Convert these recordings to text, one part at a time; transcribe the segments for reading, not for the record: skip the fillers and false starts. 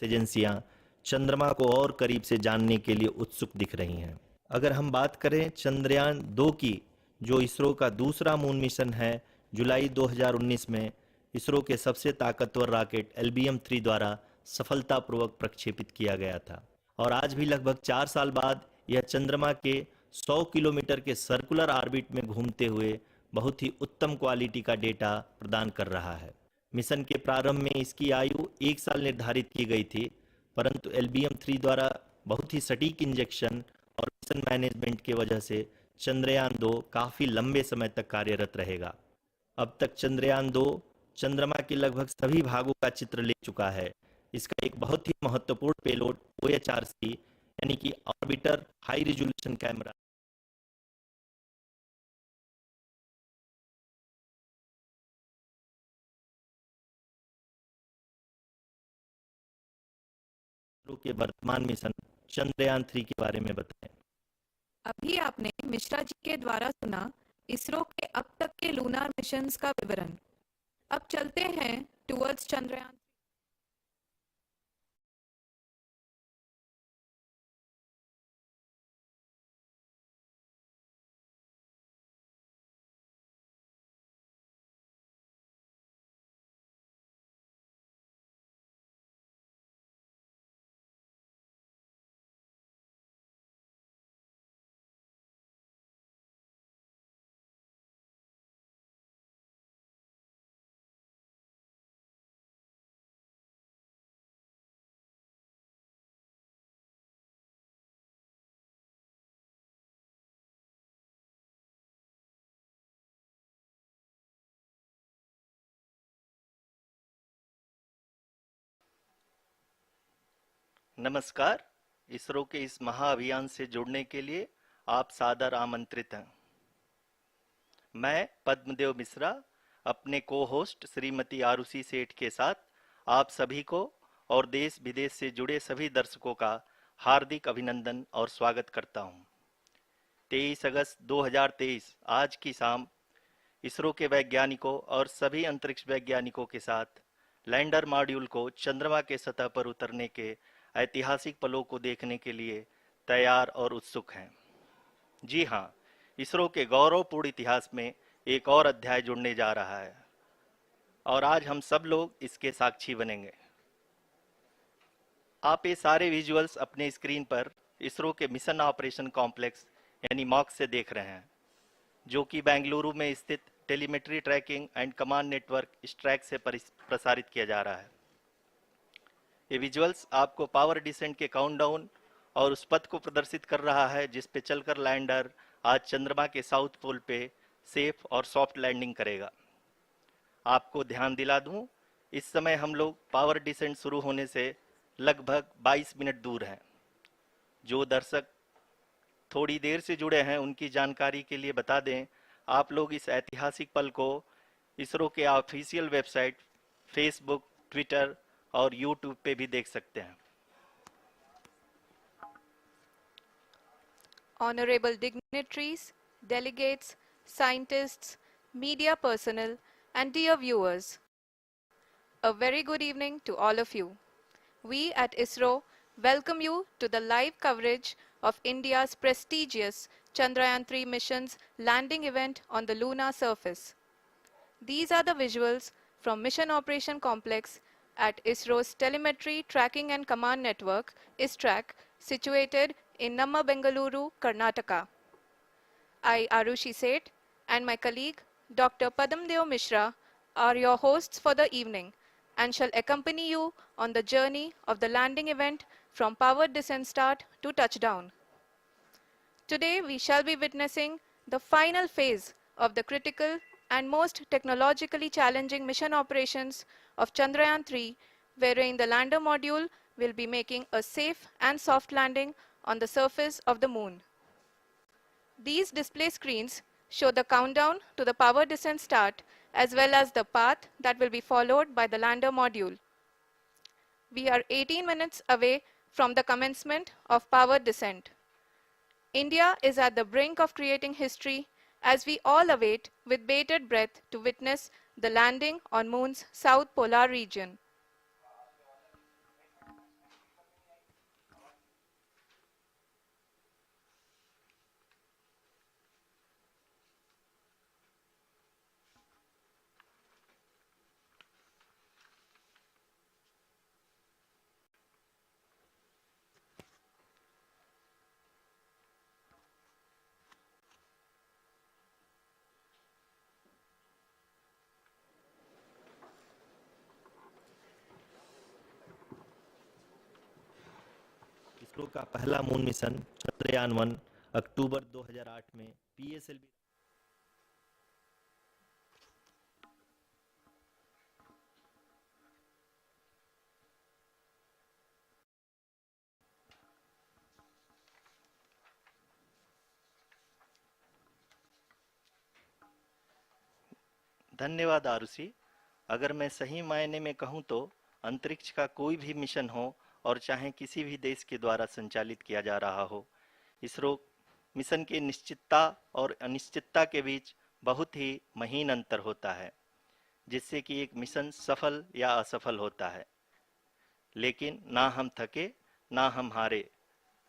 एजेंसियां चंद्रमा को और करीब से जानने के लिए उत्सुक दिख रही हैं। अगर हम बात करें चंद्रयान 2 की, जो इसरो का दूसरा मून मिशन है, जुलाई 2019 में इसरो के सबसे ताकतवर रॉकेट LBM-3 द्वारा सफलतापूर्वक प्रक्षेपित किया गया था और आज भी लगभग 4 साल बाद यह चंद्रमा के 100 किलोमीटर के सर्कुलर ऑर्बिट में घूमते हुए बहुत ही उत्तम क्वालिटी का डेटा प्रदान कर रहा है। मिशन के प्रारंभ में इसकी आयु 1 साल निर्धारित की गई थी, परंतु LBM-3 द्वारा बहुत ही सटीक इंजेक्शन और मिशन मैनेजमेंट की वजह से चंद्रयान 2 काफ़ी लंबे समय तक कार्यरत रहेगा। अब तक चंद्रयान 2 चंद्रमा के लगभग सभी भागों का चित्र ले चुका है। इसका एक बहुत ही महत्वपूर्ण पेलोड OHRC यानी कि ऑर्बिटर हाई रिजोल्यूशन कैमरा के वर्तमान मिशन चंद्रयान 3 के बारे में बताएं। अभी आपने मिश्रा जी के द्वारा सुना इसरो के अब तक के लूनार मिशंस का विवरण। अब चलते हैं टुवर्ड्स चंद्रयान। नमस्कार। इसरो के इस महाअभियान से जुड़ने के लिए आप सादर आमंत्रित हैं। मैं पद्मदेव मिश्रा अपने को-होस्ट श्रीमती आरुषि सेठ के साथ आप सभी को और देश विदेश से जुड़े सभी दर्शकों का हार्दिक अभिनंदन और स्वागत करता हूं। 23 अगस्त 2023 आज की शाम इसरो के वैज्ञानिकों और सभी अंतरिक्ष वैज्ञानिकों के साथ लैंडर मॉड्यूल को चंद्रमा के सतह पर उतरने के ऐतिहासिक पलों को देखने के लिए तैयार और उत्सुक हैं। जी हाँ, इसरो के गौरवपूर्ण इतिहास में एक और अध्याय जुड़ने जा रहा है और आज हम सब लोग इसके साक्षी बनेंगे। आप ये सारे विजुअल्स अपने स्क्रीन पर इसरो के मिशन ऑपरेशन कॉम्प्लेक्स यानी मॉक्स से देख रहे हैं, जो कि बेंगलुरु में स्थित telemetry tracking and command network स्ट्रैक से प्रसारित किया जा रहा है। ये विजुअल्स आपको पावर डिसेंट के काउंटडाउन और उस पथ को प्रदर्शित कर रहा है जिस पे चलकर लैंडर आज चंद्रमा के साउथ पोल पे सेफ और सॉफ्ट लैंडिंग करेगा। आपको ध्यान दिला दूं, इस समय हम लोग पावर डिसेंट शुरू होने से लगभग 22 मिनट दूर हैं। जो दर्शक थोड़ी देर से जुड़े हैं उनकी जानकारी के लिए बता दें, आप लोग इस ऐतिहासिक पल को इसरो के ऑफिशियल वेबसाइट, फेसबुक, ट्विटर और यूट्यूब पे भी देख सकते हैं। Honorable dignitaries, delegates, scientists, media personnel, and dear viewers, a very good evening to all of you. We at ISRO welcome you to the live coverage of India's prestigious Chandrayaan-3 mission's landing event on the lunar surface. These are the visuals from Mission Operation Complex at ISRO's Telemetry Tracking and Command Network, ISTRAC, situated in Namma, Bengaluru, Karnataka. I, Arushi Seth, and my colleague, Dr. Padamdeo Mishra, are your hosts for the evening and shall accompany you on the journey of the landing event from powered descent start to touchdown. Today, we shall be witnessing the final phase of the critical and most technologically challenging mission operations of Chandrayaan-3, wherein the lander module will be making a safe and soft landing on the surface of the moon. These display screens show the countdown to the power descent start as well as the path that will be followed by the lander module. We are 18 minutes away from the commencement of power descent. India is at the brink of creating history as we all await with bated breath to witness the landing on Moon's south polar region. ISRO का पहला moon mission Chandrayaan 1 अक्टूबर 2008 में PSLV. धन्यवाद आरुषि। अगर मैं सही मायने में कहूं तो अंतरिक्ष का कोई भी मिशन हो और चाहे किसी भी देश के द्वारा संचालित किया जा रहा हो, इसरो मिशन की निश्चितता और अनिश्चितता के बीच बहुत ही महीन अंतर होता है, जिससे कि एक मिशन सफल या असफल होता है। लेकिन ना हम थके ना हम हारे।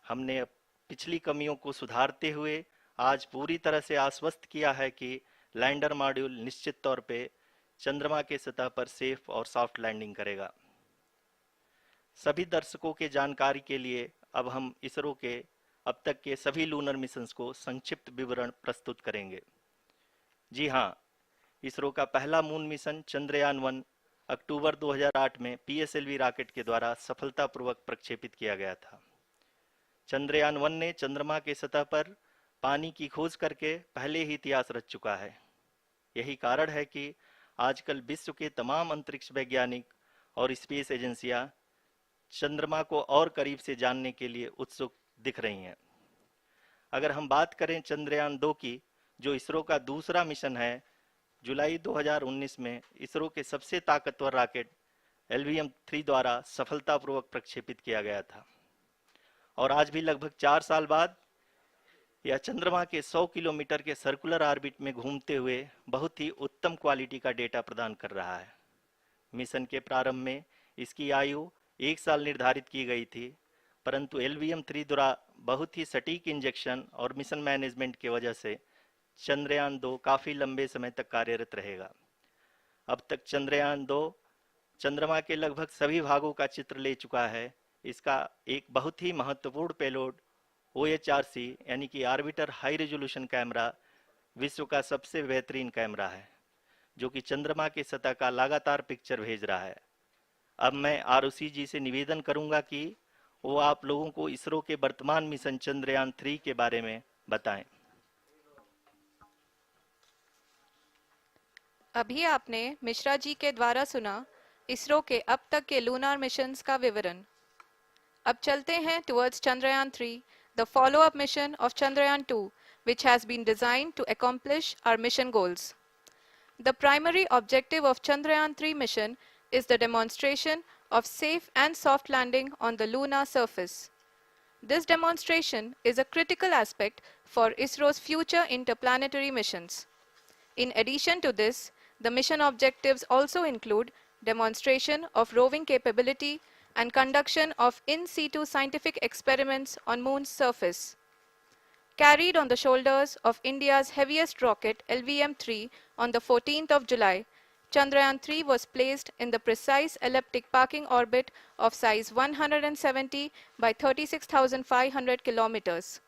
हमने पिछली कमियों को सुधारते हुए आज पूरी तरह से आश्वस्त किया है कि लैंडर मॉड्यूल निश्चित तौर पे चंद्रमा के सतह पर सेफ और सॉफ्ट लैंडिंग करेगा। सभी दर्शकों के जानकारी के लिए अब हम इसरो के अब तक के सभी लूनर मिशंस को संक्षिप्त विवरण प्रस्तुत करेंगे। जी हाँ, इसरो का पहला मून मिशन चंद्रयान 1 अक्टूबर 2008 में पीएसएलवी रॉकेट के द्वारा सफलतापूर्वक प्रक्षेपित किया गया था। चंद्रयान 1 ने चंद्रमा के सतह पर पानी की खोज करके पहले ही इतिहास रच चुका है। यही कारण है कि आजकल विश्व के तमाम अंतरिक्ष वैज्ञानिक और स्पेस एजेंसियां चंद्रमा को और करीब से जानने के लिए उत्सुक दिख रही हैं। अगर हम बात करें चंद्रयान 2 की, जो इसरो का दूसरा मिशन है, जुलाई 2019 में इसरो के सबसे ताकतवर रॉकेट LVM-3 द्वारा सफलतापूर्वक प्रक्षेपित किया गया था और आज भी लगभग 4 साल बाद यह चंद्रमा के 100 किलोमीटर के सर्कुलर ऑर्बिट में घूमते हुए बहुत ही उत्तम क्वालिटी का डेटा प्रदान कर रहा है। मिशन के प्रारंभ में इसकी आयु 1 साल निर्धारित की गई थी, परंतु LVM-3 द्वारा बहुत ही सटीक इंजेक्शन और मिशन मैनेजमेंट की वजह से चंद्रयान 2 काफी लंबे समय तक कार्यरत रहेगा। अब तक चंद्रयान 2 चंद्रमा के लगभग सभी भागों का चित्र ले चुका है। इसका एक बहुत ही महत्वपूर्ण पेलोड OHRC यानी कि ऑर्बिटर हाई रेजोल्यूशन कैमरा विश्व का सबसे बेहतरीन कैमरा है, जो कि चंद्रमा के सतह का लगातार पिक्चर भेज रहा है। अब मैं आरुषि जी से निवेदन करूंगा कि वो आप लोगों को इसरो के वर्तमान मिशन चंद्रयान 3 के बारे में बताएं। अभी आपने मिश्रा जी के द्वारा सुना इसरो के अब तक के लूनार मिशंस का विवरण। अब चलते हैं towards Chandrayaan-3, the follow-up mission of Chandrayaan-2, which has been designed to accomplish our mission goals. The primary objective of Chandrayaan-3 mission is the demonstration of safe and soft landing on the lunar surface. This demonstration is a critical aspect for ISRO's future interplanetary missions. In addition to this, the mission objectives also include demonstration of roving capability and conduction of in situ scientific experiments on Moon's surface. Carried on the shoulders of India's heaviest rocket LVM-3 on the 14th of July, Chandrayaan-3 was placed in the precise elliptic parking orbit of size 170 by 36,500 kilometers.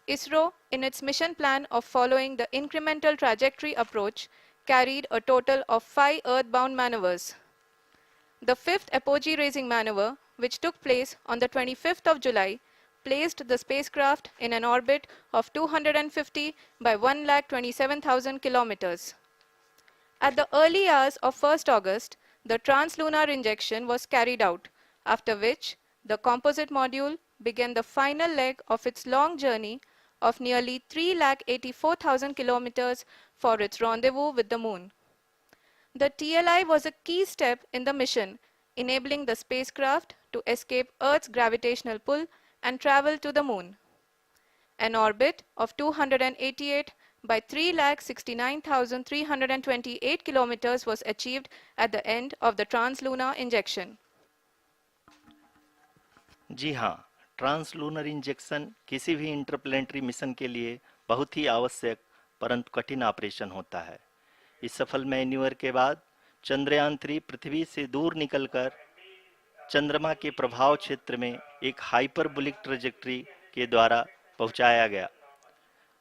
ISRO, in its mission plan of following the incremental trajectory approach, carried a total of 5 earthbound maneuvers. The fifth apogee raising maneuver, which took place on the 25th of July, placed the spacecraft in an orbit of 250 by 1,27,000 kilometers. At the early hours of 1st August, the translunar injection was carried out, after which the composite module began the final leg of its long journey of nearly 3,84,000 kilometers for its rendezvous with the Moon. The TLI was a key step in the mission, enabling the spacecraft to escape Earth's gravitational pull and travel to the Moon. An orbit of 288 by 3,69,328 kilometers was achieved at the end of the translunar injection. जी हाँ, translunar injection किसी भी interplanetary mission के लिए बहुत ही आवश्यक परंतु कठिन operation होता है। इस सफल मैन्यूवर के बाद चंद्रयान 3 पृथ्वी से दूर निकलकर चंद्रमा के प्रभाव क्षेत्र में एक हाइपरबोलिक ट्रेजेक्टरी के द्वारा पहुंचाया गया।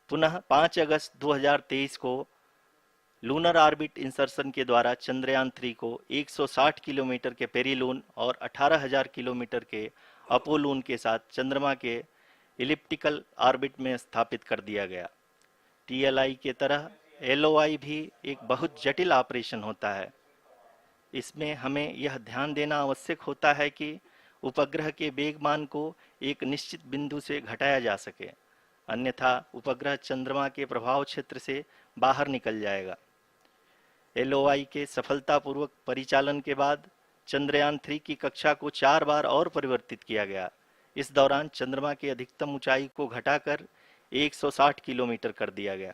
पुनः 5 अगस्त 2023 को लूनर ऑर्बिट इंसर्शन के द्वारा चंद्रयान 3 को 160 किलोमीटर के पेरिलून और 18,000 किलोमीटर के अपोलोन के साथ चंद्रमा के इलिप्टिकल ऑर्बिट में स्थापित कर दिया गया। टीएलआई के तरह एलओआई भी एक बहुत जटिल ऑपरेशन होता है। इसमें हमें यह ध्यान देना आवश्यक होता है कि उपग्रह के वेगमान को एक निश्चित बिंदु से घटाया जा सके, अन्यथा उपग्रह चंद्रमा के प्रभाव क्षेत्र से बाहर निकल जाएगा। एलओआई के सफलतापूर्वक परिचालन के बाद चंद्रयान 3 की कक्षा को 4 बार और परिवर्तित किया गया। इस दौरान चंद्रमा की अधिकतम ऊंचाई को घटाकर 160 किलोमीटर कर दिया गया।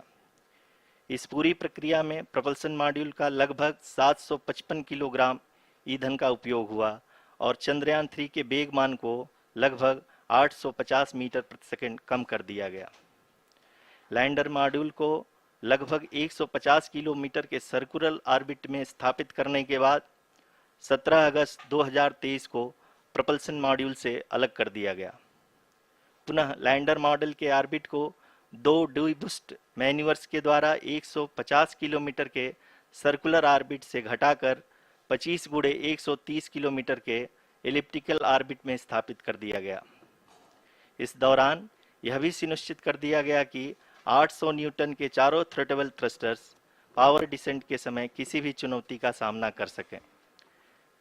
इस पूरी प्रक्रिया में प्रपल्सन मॉड्यूल का लगभग 755 किलोग्राम ईंधन का उपयोग हुआ और चंद्रयान 3 के वेगमान को लगभग 850 मीटर प्रति सेकंड कम कर दिया गया। लैंडर मॉड्यूल को लगभग 150 किलोमीटर के सर्कुलर ऑर्बिट में स्थापित करने के बाद 17 अगस्त 2023 को प्रपल्सन मॉड्यूल से अलग कर दिया गया। पुनः लैंडर मॉडल के ऑर्बिट को 2 डीबूस्ट मैन्यूवर्स के द्वारा 150 किलोमीटर के सर्कुलर ऑर्बिट से घटाकर 25 गुणे 130 किलोमीटर के एलिप्टिकल ऑर्बिट में स्थापित कर दिया गया। इस दौरान यह भी सुनिश्चित कर दिया गया कि 800 न्यूटन के चारों थ्रोटेबल थ्रस्टर्स पावर डिसेंट के समय किसी भी चुनौती का सामना कर सकें।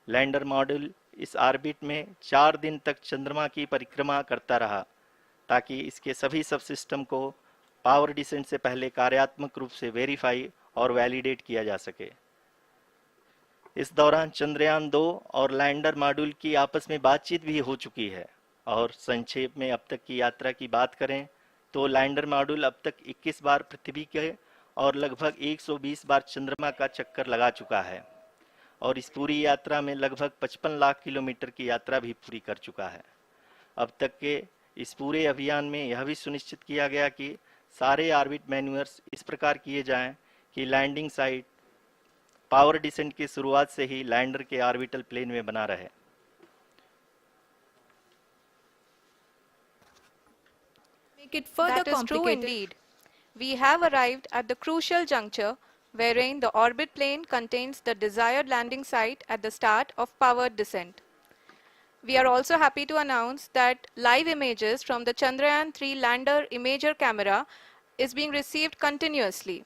लैंडर मॉड्यूल इस ऑर्बिट में 4 दिन तक चंद्रमा की परिक्रमा करता रहा ताकि इसके सभी सब सिस्टम को पावर डिसेंट से पहले कार्यात्मक रूप से वेरीफाई और वैलिडेट किया जा सके। इस दौरान चंद्रयान 2 और लैंडर मॉड्यूल की आपस में बातचीत भी हो चुकी है। और संक्षेप में अब तक की यात्रा की बात करें तो लैंडर मॉड्यूल अब तक 21 बार पृथ्वी के और लगभग 120 बार चंद्रमा का चक्कर लगा चुका है और इस पूरी यात्रा में लगभग 55 लाख किलोमीटर की यात्रा भी पूरी कर चुका है। अब तक के इस पूरे अभियान में यह भी सुनिश्चित किया गया कि सारे ऑर्बिट मैन्यूवर्स इस प्रकार किए जाएं कि लैंडिंग साइट पावर डिसेंट की शुरुआत से ही लैंडर के ऑर्बिटल प्लेन में बना रहे। Make it further That is true complicated. indeed. We have arrived at the crucial juncture wherein the orbit plane contains the desired landing site at the start of powered descent. We are also happy to announce that live images from the Chandrayaan 3 lander imager camera is being received continuously.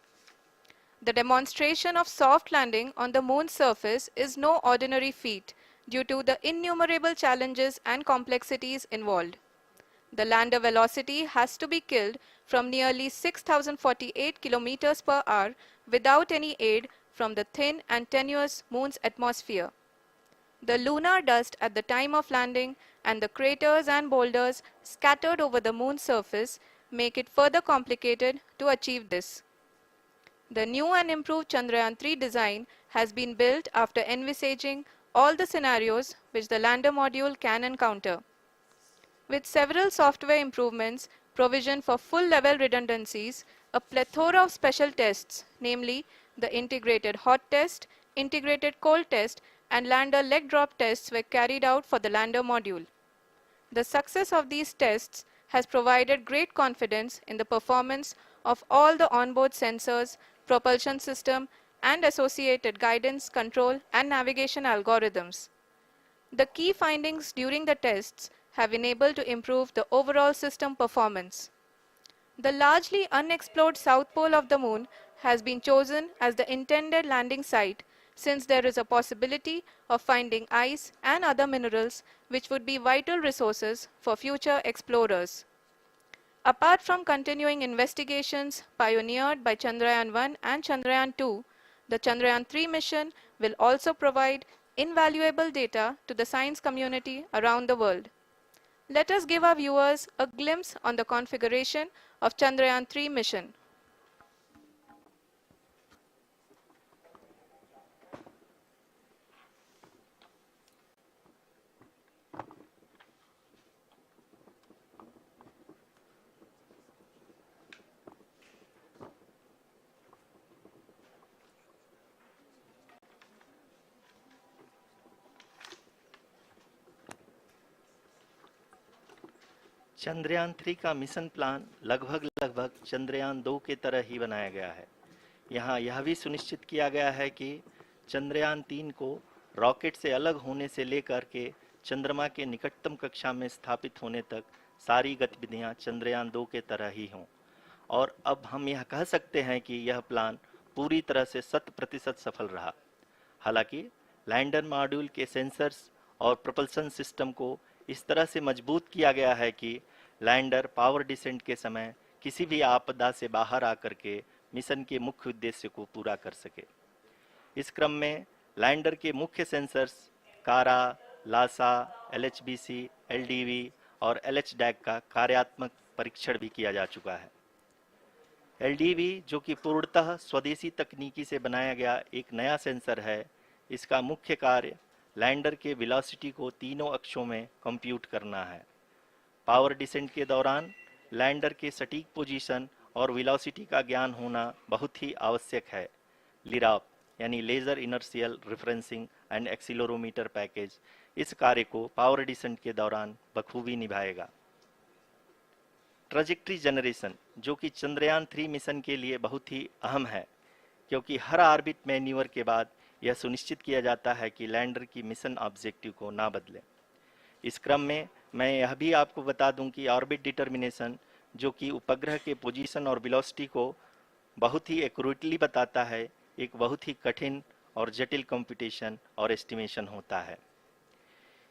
The demonstration of soft landing on the moon's surface is no ordinary feat due to the innumerable challenges and complexities involved. The lander velocity has to be killed from nearly 6,048 kilometers per hour without any aid from the thin and tenuous moon's atmosphere. The lunar dust at the time of landing and the craters and boulders scattered over the moon's surface make it further complicated to achieve this. The new and improved Chandrayaan 3 design has been built after envisaging all the scenarios which the lander module can encounter. With several software improvements, provision for full-level redundancies, a plethora of special tests, namely the integrated hot test, integrated cold test, and lander leg drop tests were carried out for the lander module. The success of these tests has provided great confidence in the performance of all the onboard sensors, propulsion system, and associated guidance, control, and navigation algorithms. The key findings during the tests have enabled to improve the overall system performance. The largely unexplored south pole of the moon has been chosen as the intended landing site since there is a possibility of finding ice and other minerals which would be vital resources for future explorers. Apart from continuing investigations pioneered by Chandrayaan 1 and Chandrayaan 2, the Chandrayaan 3 mission will also provide invaluable data to the science community around the world. Let us give our viewers a glimpse on the configuration of Chandrayaan 3 mission. Chandrayaan 3 का mission plan लगभग चंद्रयान 2 के तरह ही बनाया गया है। यहाँ यह भी सुनिश्चित किया गया है कि चंद्रयान 3 को रॉकेट से अलग होने से लेकर के चंद्रमा के निकटतम कक्षा में स्थापित होने तक सारी गतिविधियां चंद्रयान 2 के तरह ही हों। और अब हम यह कह सकते हैं कि यह प्लान पूरी तरह से 100% सफल रहा। हालांकि लैंडर मॉड्यूल के सेंसर्स और propulsion सिस्टम को इस तरह से मजबूत किया गया है कि लैंडर पावर डिसेंट के समय किसी भी आपदा से बाहर आकर के मिशन के मुख्य उद्देश्य को पूरा कर सके। इस क्रम में लैंडर के मुख्य सेंसर्स कारा, लासा, LHBC, LDV और LHDAC का कार्यात्मक परीक्षण भी किया जा चुका है। LDV, जो कि पूर्णतः स्वदेशी तकनीकी से बनाया गया एक नया सेंसर है, इसका मुख्य कार्य लैंडर के वेलोसिटी को तीनों अक्षों में कंप्यूट करना है। पावर डिसेंट के दौरान लैंडर के सटीक पोजीशन और वेलोसिटी का ज्ञान होना बहुत ही आवश्यक है। लिराप यानी laser inertial referencing and accelerometer package इस कार्य को पावर डिसेंट के दौरान बखूबी निभाएगा। ट्रैजेक्टरी जनरेशन, जो कि चंद्रयान 3 मिशन के लिए बहुत ही अहम है, क्योंकि हर ऑर्बिट मैन्यूवर के बाद यह सुनिश्चित किया जाता है कि लैंडर की मिशन ऑब्जेक्टिव को ना बदले। इस क्रम में मैं यह भी आपको बता दूं कि ऑर्बिट डिटर्मिनेशन, जो कि उपग्रह के पोजीशन और वेलोसिटी को बहुत ही एक्यूरेटली बताता है, एक बहुत ही कठिन और जटिल कंप्यूटेशन और एस्टिमेशन होता है।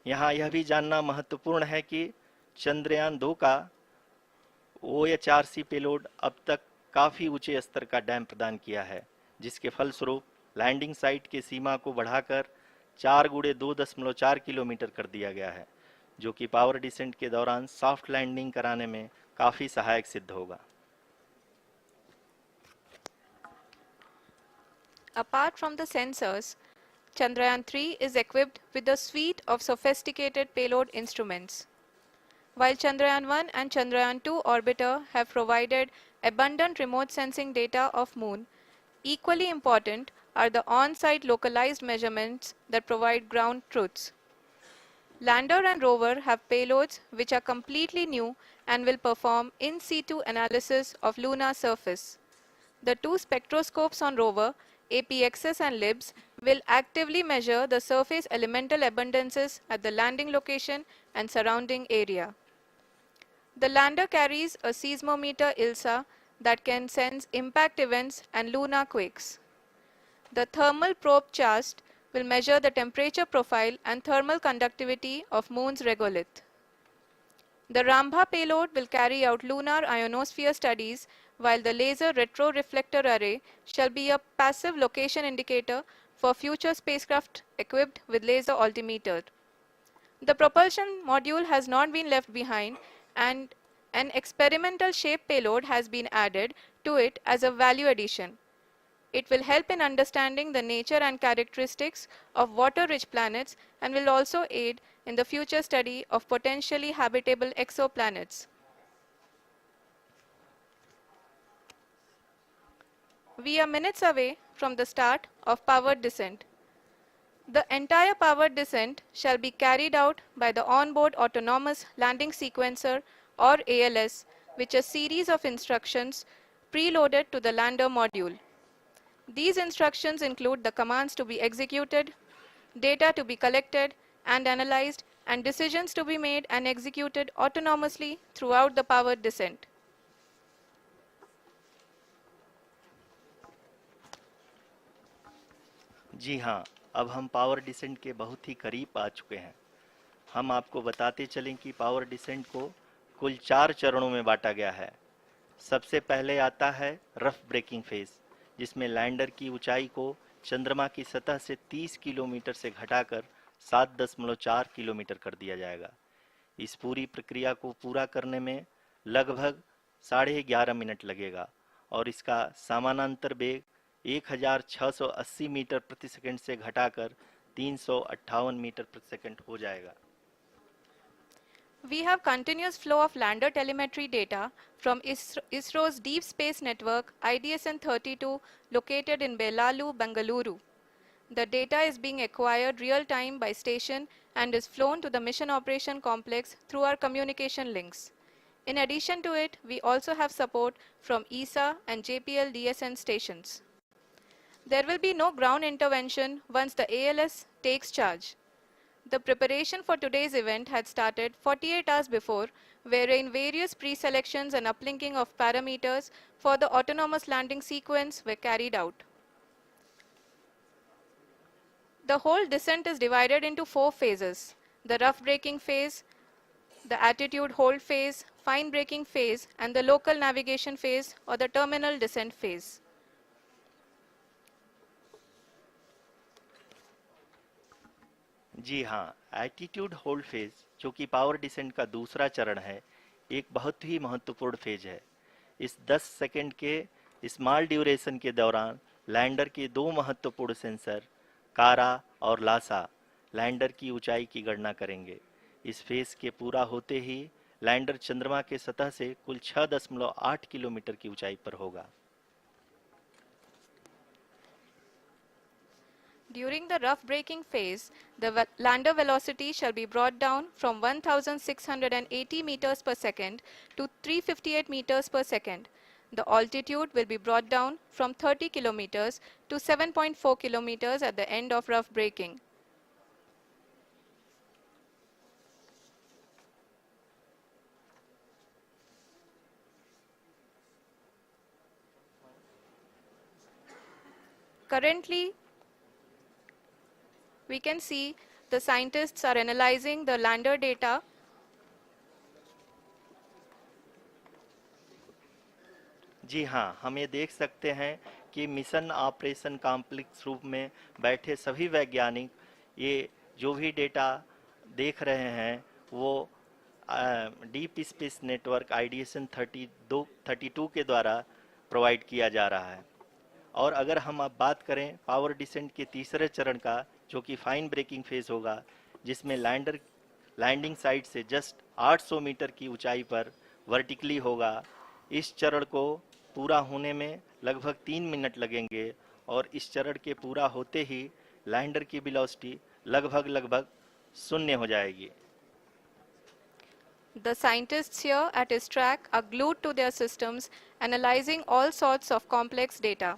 यहाँ यह भी जानना महत्वपूर्ण है कि चंद्रयान 2 का OHRC पेलोड अब तक काफ़ी ऊंचे स्तर का डैम प्रदान किया है, जिसके फलस्वरूप लैंडिंग साइट के सीमा को बढ़ाकर 4 × 2.4 किलोमीटर कर दिया गया है, जो कि पावर डिसेंट के दौरान सॉफ्ट लैंडिंग कराने में काफ़ी सहायक सिद्ध होगा। Apart from the sensors, Chandrayaan 3 is equipped with a suite of sophisticated payload instruments. While Chandrayaan 1 and Chandrayaan 2 orbiter have provided abundant remote sensing data of Moon, equally important are the on-site localized measurements that provide ground truths. Lander and rover have payloads which are completely new and will perform in situ analysis of lunar surface. The two spectroscopes on rover, APXS and LIBS, will actively measure the surface elemental abundances at the landing location and surrounding area. The lander carries a seismometer ILSA that can sense impact events and lunar quakes. The thermal probe CHAST will measure the temperature profile and thermal conductivity of Moon's regolith. The Rambha payload will carry out lunar ionosphere studies, while the laser retroreflector array shall be a passive location indicator for future spacecraft equipped with laser altimeter. The propulsion module has not been left behind, and an experimental shape payload has been added to it as a value addition. It will help in understanding the nature and characteristics of water-rich planets and will also aid in the future study of potentially habitable exoplanets. We are minutes away from the start of powered descent. The entire powered descent shall be carried out by the onboard autonomous landing sequencer, or ALS, which is a series of instructions preloaded to the lander module. These instructions include the commands to be executed, data to be collected and analyzed, and decisions to be made and executed autonomously throughout the powered descent. जी हाँ, अब हम power descent के बहुत ही करीब आ चुके हैं। हम आपको बताते चलें कि पावर डिसेंट को कुल 4 चरणों में बांटा गया है। सबसे पहले आता है रफ ब्रेकिंग फेज, जिसमें लैंडर की ऊंचाई को चंद्रमा की सतह से 30 किलोमीटर से घटाकर 7.4 किलोमीटर कर दिया जाएगा। इस पूरी प्रक्रिया को पूरा करने में लगभग 11.5 मिनट लगेगा और इसका समानांतर वेग 1680 मीटर प्रति सेकंड से घटाकर 358 मीटर प्रति सेकंड हो जाएगा। We have continuous flow of lander telemetry data from ISRO's Deep Space Network IDSN-32 located in Belalu, Bengaluru. The data is being acquired real-time by station and is flown to the Mission Operation Complex through our communication links. In addition to it, we also have support from ESA and JPL DSN stations. There will be no ground intervention once the ALS takes charge. The preparation for today's event had started 48 hours before, wherein various pre-selections and uplinking of parameters for the autonomous landing sequence were carried out. The whole descent is divided into 4 phases: the rough braking phase, the attitude hold phase, fine braking phase, and the local navigation phase or the terminal descent phase. जी हाँ, attitude hold phase, जो कि power descent का दूसरा चरण है, एक बहुत ही महत्वपूर्ण फेज है। इस 10 सेकंड के स्मॉल ड्यूरेशन के दौरान लैंडर के दो महत्वपूर्ण सेंसर, कारा और लासा, लैंडर की ऊंचाई की गणना करेंगे। इस फेज के पूरा होते ही लैंडर चंद्रमा के सतह से कुल 6.8 किलोमीटर की ऊंचाई पर होगा। During the rough braking phase, the lander velocity shall be brought down from 1680 meters per second to 358 meters per second. The altitude will be brought down from 30 kilometers to 7.4 kilometers at the end of rough braking. Currently, we can see the scientists are analyzing the lander data. जी हाँ, हम ये देख सकते हैं कि mission operation complex रूप में बैठे सभी वैज्ञानिक ये जो भी डेटा देख रहे हैं वो डीप स्पेस नेटवर्क आईडीएसन 32 के द्वारा प्रोवाइड किया जा रहा है। और अगर हम अब बात करें पावर डिसेंट के तीसरे चरण का, जो कि फाइन ब्रेकिंग फेज होगा, जिसमें लैंडिंग साइट से जस्ट 800 मीटर की ऊंचाई पर वर्टिकली होगा। इस चरण को पूरा होने में लगभग 3 मिनट लगेंगे और इस चरण के पूरा होते ही लैंडर की वेलोसिटी लगभग शून्य हो जाएगी। The scientists here at ISTRAC are glued to their systems, analyzing all sorts of complex data.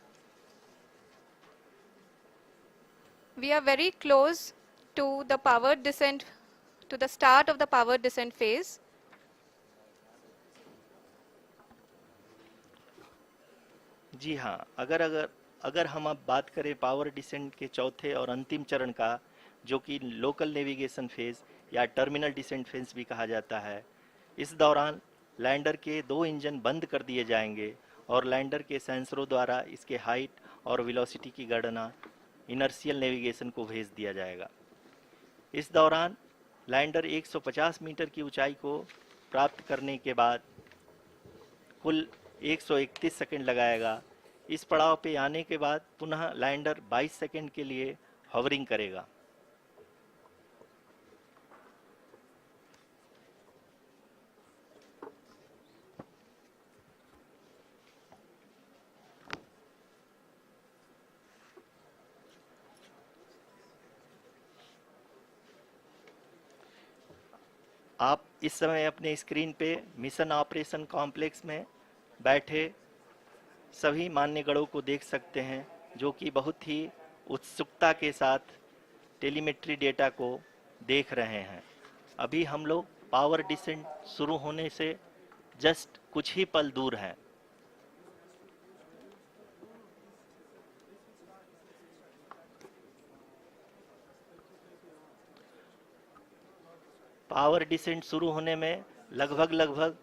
We are very close to the power descent, to the start of the power descent phase. जी हाँ, अगर हम अब बात करें power descent के चौथे और अंतिम चरण का, जो कि लोकल नेविगेशन फेज या टर्मिनल डिसेंट फेज भी कहा जाता है, इस दौरान लैंडर के 2 इंजन बंद कर दिए जाएंगे और लैंडर के सेंसरों द्वारा इसके हाइट और वेलोसिटी की गणना इनर्शियल नेविगेशन को भेज दिया जाएगा। इस दौरान लैंडर 150 मीटर की ऊंचाई को प्राप्त करने के बाद कुल 131 सेकंड लगाएगा। इस पड़ाव पे आने के बाद पुनः लैंडर 22 सेकंड के लिए हॉवरिंग करेगा। आप इस समय अपने स्क्रीन पे मिशन ऑपरेशन कॉम्प्लेक्स में बैठे सभी मान्यगणों को देख सकते हैं, जो कि बहुत ही उत्सुकता के साथ टेलीमेट्री डेटा को देख रहे हैं। अभी हम लोग पावर डिसेंट शुरू होने से जस्ट कुछ ही पल दूर हैं। पावर डिसेंट शुरू होने में लगभग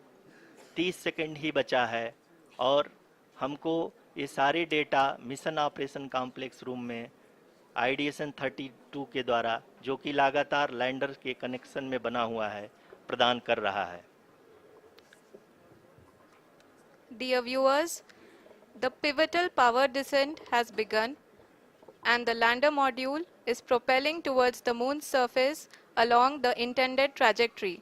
30 सेकंड ही बचा है और हमको ये सारे data mission operation complex room में आईडीएसन 32 के द्वारा, जो कि लगातार लैंडर के कनेक्शन में बना हुआ है, प्रदान कर रहा है। Dear viewers, the pivotal power descent has begun and the lander module is propelling towards the moon's surface along the intended trajectory.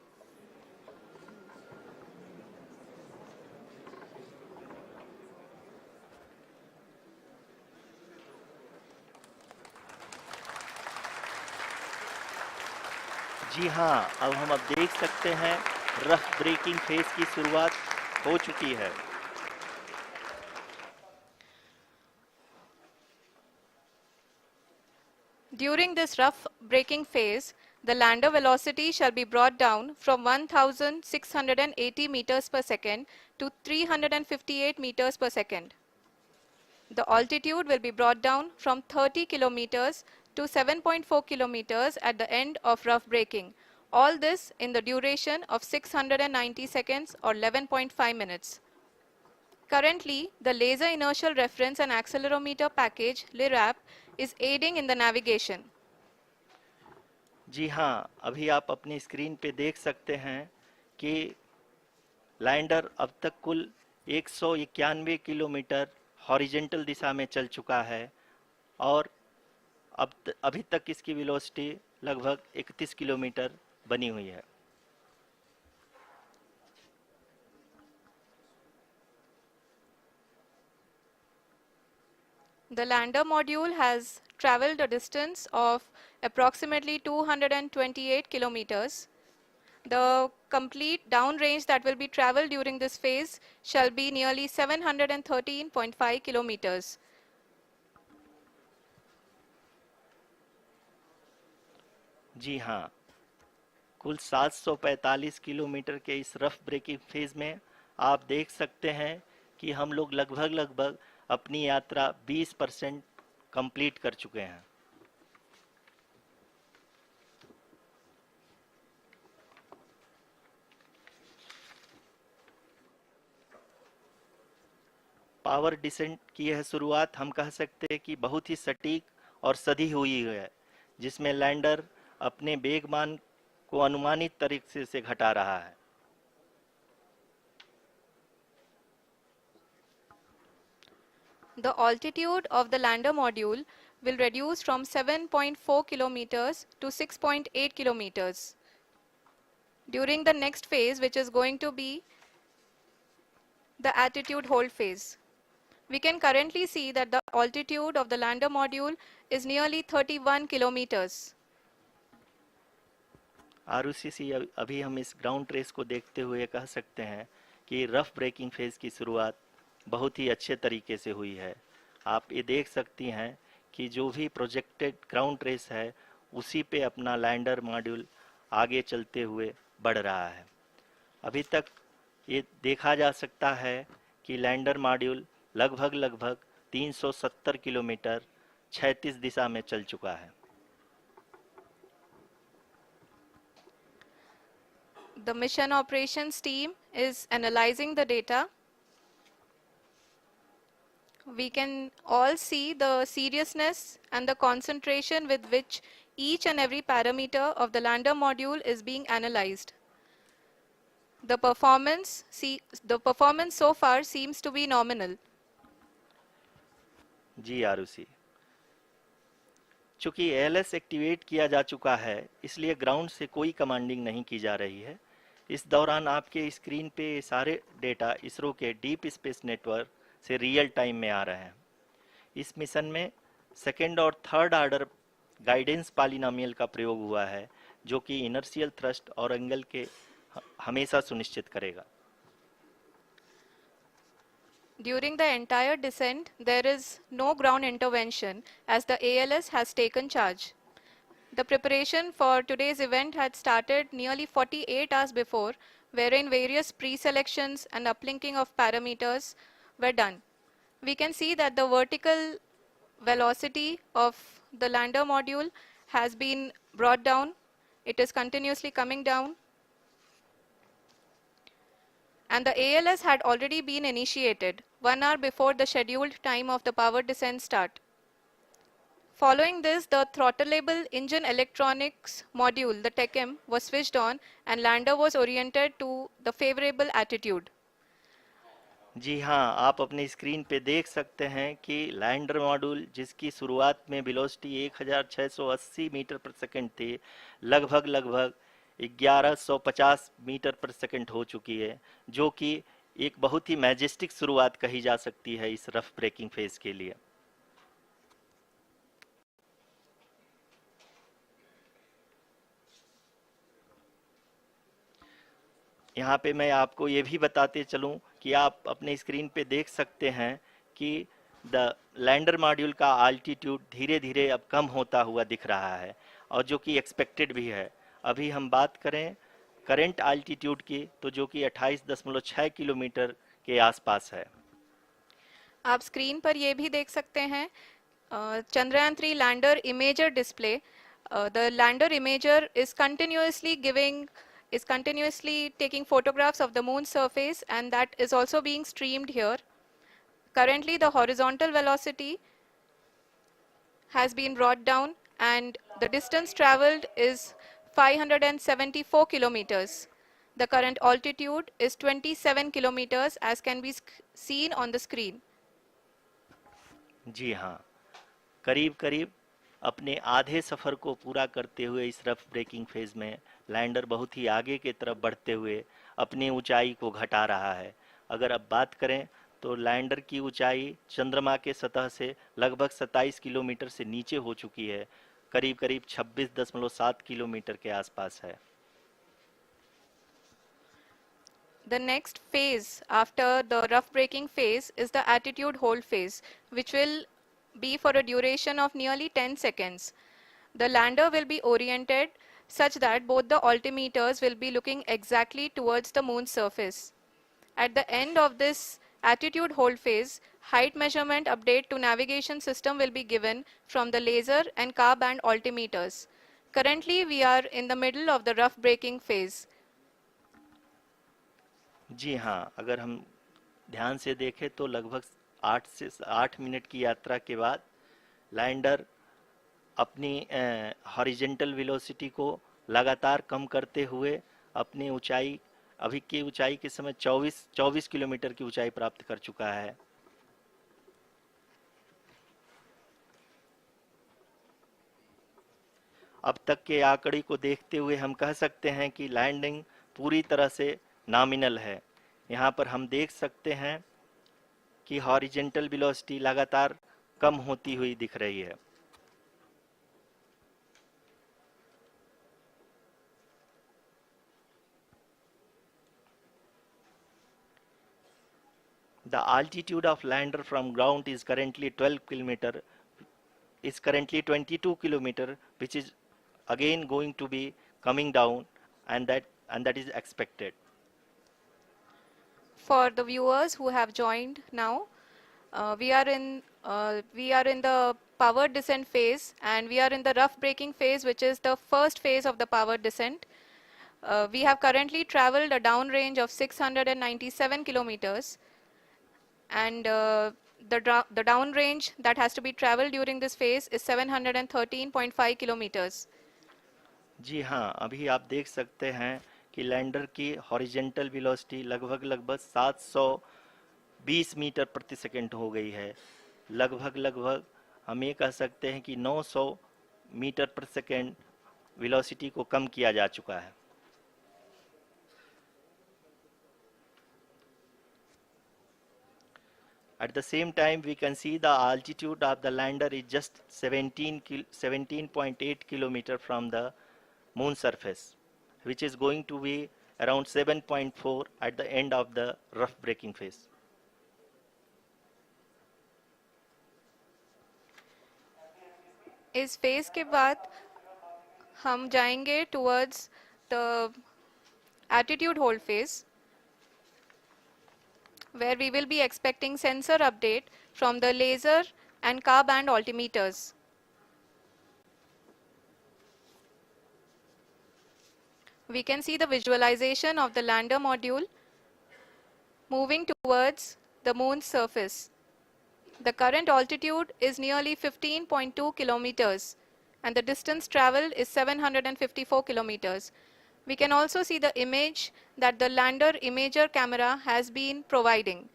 जी हाँ, अब हम देख सकते हैं रफ ब्रेकिंग फेज की शुरुआत हो चुकी है। During this rough braking phase, the lander velocity shall be brought down from 1680 meters per second to 358 meters per second. The altitude will be brought down from 30 kilometers to 7.4 kilometers at the end of rough braking. All this in the duration of 690 seconds or 11.5 minutes. Currently, the Laser Inertial Reference and Accelerometer package (LIRAP) is aiding in the navigation. जी हाँ, अभी आप अपनी screen पे देख सकते हैं कि lander अब तक कुल 191 किलोमीटर हॉरिजेंटल दिशा में चल चुका है और अभी तक इसकी वेलोसिटी लगभग 31 किलोमीटर बनी हुई है। The lander module has traveled a distance of approximately 228 kilometers. The complete downrange that will be traveled during this phase shall be nearly 713.5 kilometers. जी हाँ, कुल 745 किलोमीटर के इस रफ ब्रेकिंग फेज में आप देख सकते हैं कि हम लोग लगभग अपनी यात्रा 20% कंप्लीट कर चुके हैं। पावर डिसेंट की यह शुरुआत हम कह सकते हैं कि बहुत ही सटीक और सधी हुई है, जिसमें लैंडर अपने वेगमान को अनुमानित तरीके से घटा रहा है। The altitude of the lander module will reduce from 7.4 kilometers to 6.8 kilometers. During the next phase, which is going to be the attitude hold phase. We can currently see that the altitude of the lander module is nearly 31 kilometers. Arushi, अभी हम इस ground trace को देखते हुए कह सकते हैं कि रफ ब्रेकिंग फेज की शुरुआत बहुत ही अच्छे तरीके से हुई है। आप ये देख सकती हैं कि जो भी प्रोजेक्टेड ग्राउंड ट्रेस है उसी पे अपना लैंडर मॉड्यूल आगे चलते हुए बढ़ रहा है। अभी तक ये देखा जा सकता है कि लैंडर मॉड्यूल लगभग 370 किलोमीटर क्षैतिज दिशा में चल चुका है। The mission operations team is analyzing the data. We can all see the seriousness and the concentration with which each and every parameter of the lander module is being analyzed. The performance so far seems to be nominal. जी आरुषि, चूंकि ALS activate किया जा चुका है इसलिए ground से कोई commanding नहीं की जा रही है। इस दौरान आपके स्क्रीन पे सारे डेटा इसरो के डीप स्पेस नेटवर्क से रियल टाइम में आ रहे हैं। इस मिशन में सेकेंड और थर्ड ऑर्डर गाइडेंस पॉलिनोमियल का प्रयोग हुआ है, जो कि इनर्शियल थ्रस्ट और एंगल के हमेशा सुनिश्चित करेगा। During the entire descent, there is no ground intervention as the ALS has taken charge. The preparation for today's event had started nearly 48 hours before, wherein various pre-selections and uplinking of parameters were done. We can see that the vertical velocity of the lander module has been brought down. It is continuously coming down. And the ALS had already been initiated 1 hour before the scheduled time of the power descent start. Following this, the throttleable engine electronics module, the TECM, was switched on and lander was oriented to the favorable attitude. जी हाँ, आप अपनी screen पे देख सकते हैं कि lander module जिसकी शुरुआत में वेलोसिटी 1680 मीटर पर सेकंड थी, लगभग 1150 मीटर पर सेकंड हो चुकी है, जो कि एक बहुत ही मैजेस्टिक शुरुआत कही जा सकती है इस रफ ब्रेकिंग फेज के लिए। यहाँ पे मैं आपको ये भी बताते चलूँ कि आप अपने स्क्रीन पे देख सकते हैं कि द लैंडर मॉड्यूल का आल्टीट्यूड धीरे धीरे अब कम होता हुआ दिख रहा है, और जो कि एक्सपेक्टेड भी है। अभी हम बात करें करंट आल्टीट्यूड की, तो जो कि 28.6 किलोमीटर के आसपास है। आप स्क्रीन पर ये भी देख सकते हैं Chandrayaan 3 lander imager display. The lander imager is continuously taking photographs of the moon's surface, and that is also being streamed here. Currently the horizontal velocity has been brought down and the distance traveled is 574 kilometers. The current altitude is 27 kilometers as can be seen on the screen. जी हाँ, करीब करीब अपने आधे सफ़र को पूरा करते हुए इस रफ ब्रेकिंग फेज में लैंडर बहुत ही आगे की तरफ बढ़ते हुए अपनी ऊंचाई को घटा रहा है। अगर अब बात करें तो लैंडर की ऊंचाई चंद्रमा के सतह से लगभग 27 किलोमीटर से नीचे हो चुकी है, करीब करीब 26.7 किलोमीटर के आसपास है। The next phase after the rough braking phase is the attitude hold phase, which will be for a duration of nearly 10 seconds. The lander will be oriented such that both the altimeters will be looking exactly towards the moon's surface. At the end of this attitude hold phase, height measurement update to navigation system will be given from the laser and car band altimeters. Currently, we are in the middle of the rough braking phase. जी हाँ, अगर हम ध्यान से देखें तो लगभग 8 minute की यात्रा के बाद लैंडर अपनी हॉरिजेंटल वेलोसिटी को लगातार कम करते हुए अपनी ऊंचाई, अभी की ऊंचाई के समय 24 किलोमीटर की ऊंचाई प्राप्त कर चुका है। अब तक के आंकड़े को देखते हुए हम कह सकते हैं कि लैंडिंग पूरी तरह से नॉमिनल है। यहाँ पर हम देख सकते हैं कि हॉरिजेंटल वेलोसिटी लगातार कम होती हुई दिख रही है। The altitude of lander from ground is currently 22 kilometer, which is again going to be coming down, and that is expected. For the viewers who have joined now, we are in the power descent phase, and we are in the rough braking phase, which is the first phase of the power descent. We have currently traveled a downrange of 697 kilometers, and the downrange that has to be traveled during this phase is 713.5 kilometers. जी हाँ, अभी आप देख सकते हैं कि lander की horizontal velocity लगभग 720 metre प्रति सेकंड हो गई है। लगभग हम ये कह सकते हैं कि 900 मीटर प्रति सेकंड वेलोसिटी को कम किया जा चुका है। At the same time, we can see the altitude of the lander is just 17.8 kilometer from the moon surface, which is going to be around 7.4 at the end of the rough braking phase. इस phase के बाद हम जाएंगे towards the attitude hold phase, where we will be expecting sensor update from the laser and car band altimeters. We can see the visualization of the lander module moving towards the moon's surface. The current altitude is nearly 15.2 kilometers, and the distance traveled is 754 kilometers. We can also see the image that the lander imager camera has been providing.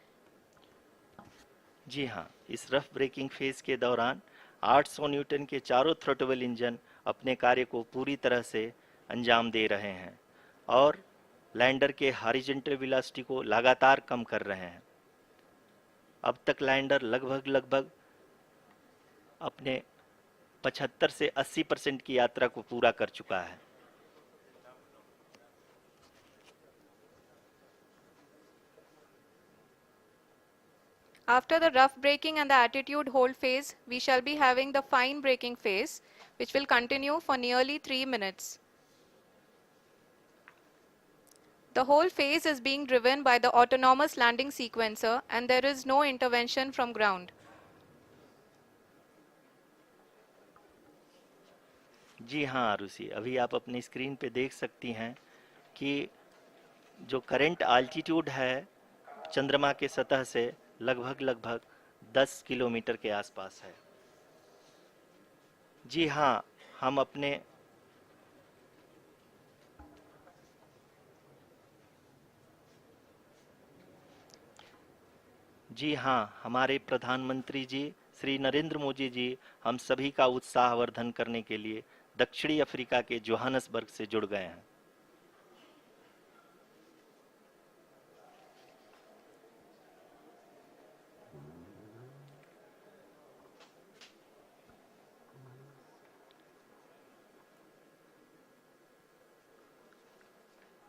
जी हाँ, इस rough breaking phase के दौरान 800 Newton के चारों throttle engine अपने कार्य को पूरी तरह से अंजाम दे रहे हैं और लैंडर के हॉरिजॉन्टल वेलोसिटी को लगातार कम कर रहे हैं। अब तक लैंडर लगभग अपने 75 से 80% की यात्रा को पूरा कर चुका है। After the rough braking and the attitude hold phase, we shall be having the fine braking phase, which will continue for nearly 3 minutes. The whole phase is being driven by the autonomous landing sequencer and there is no intervention from ground. जी हाँ आरुषि, अभी आप अपनी screen पे देख सकती हैं कि जो करंट आल्टीट्यूड है चंद्रमा के सतह से लगभग लगभग 10 किलोमीटर के आसपास है। जी हाँ, हम अपने जी हाँ, हमारे प्रधानमंत्री जी श्री नरेंद्र मोदी जी हम सभी का उत्साहवर्धन करने के लिए दक्षिणी अफ्रीका के जोहानसबर्ग से जुड़ गए हैं।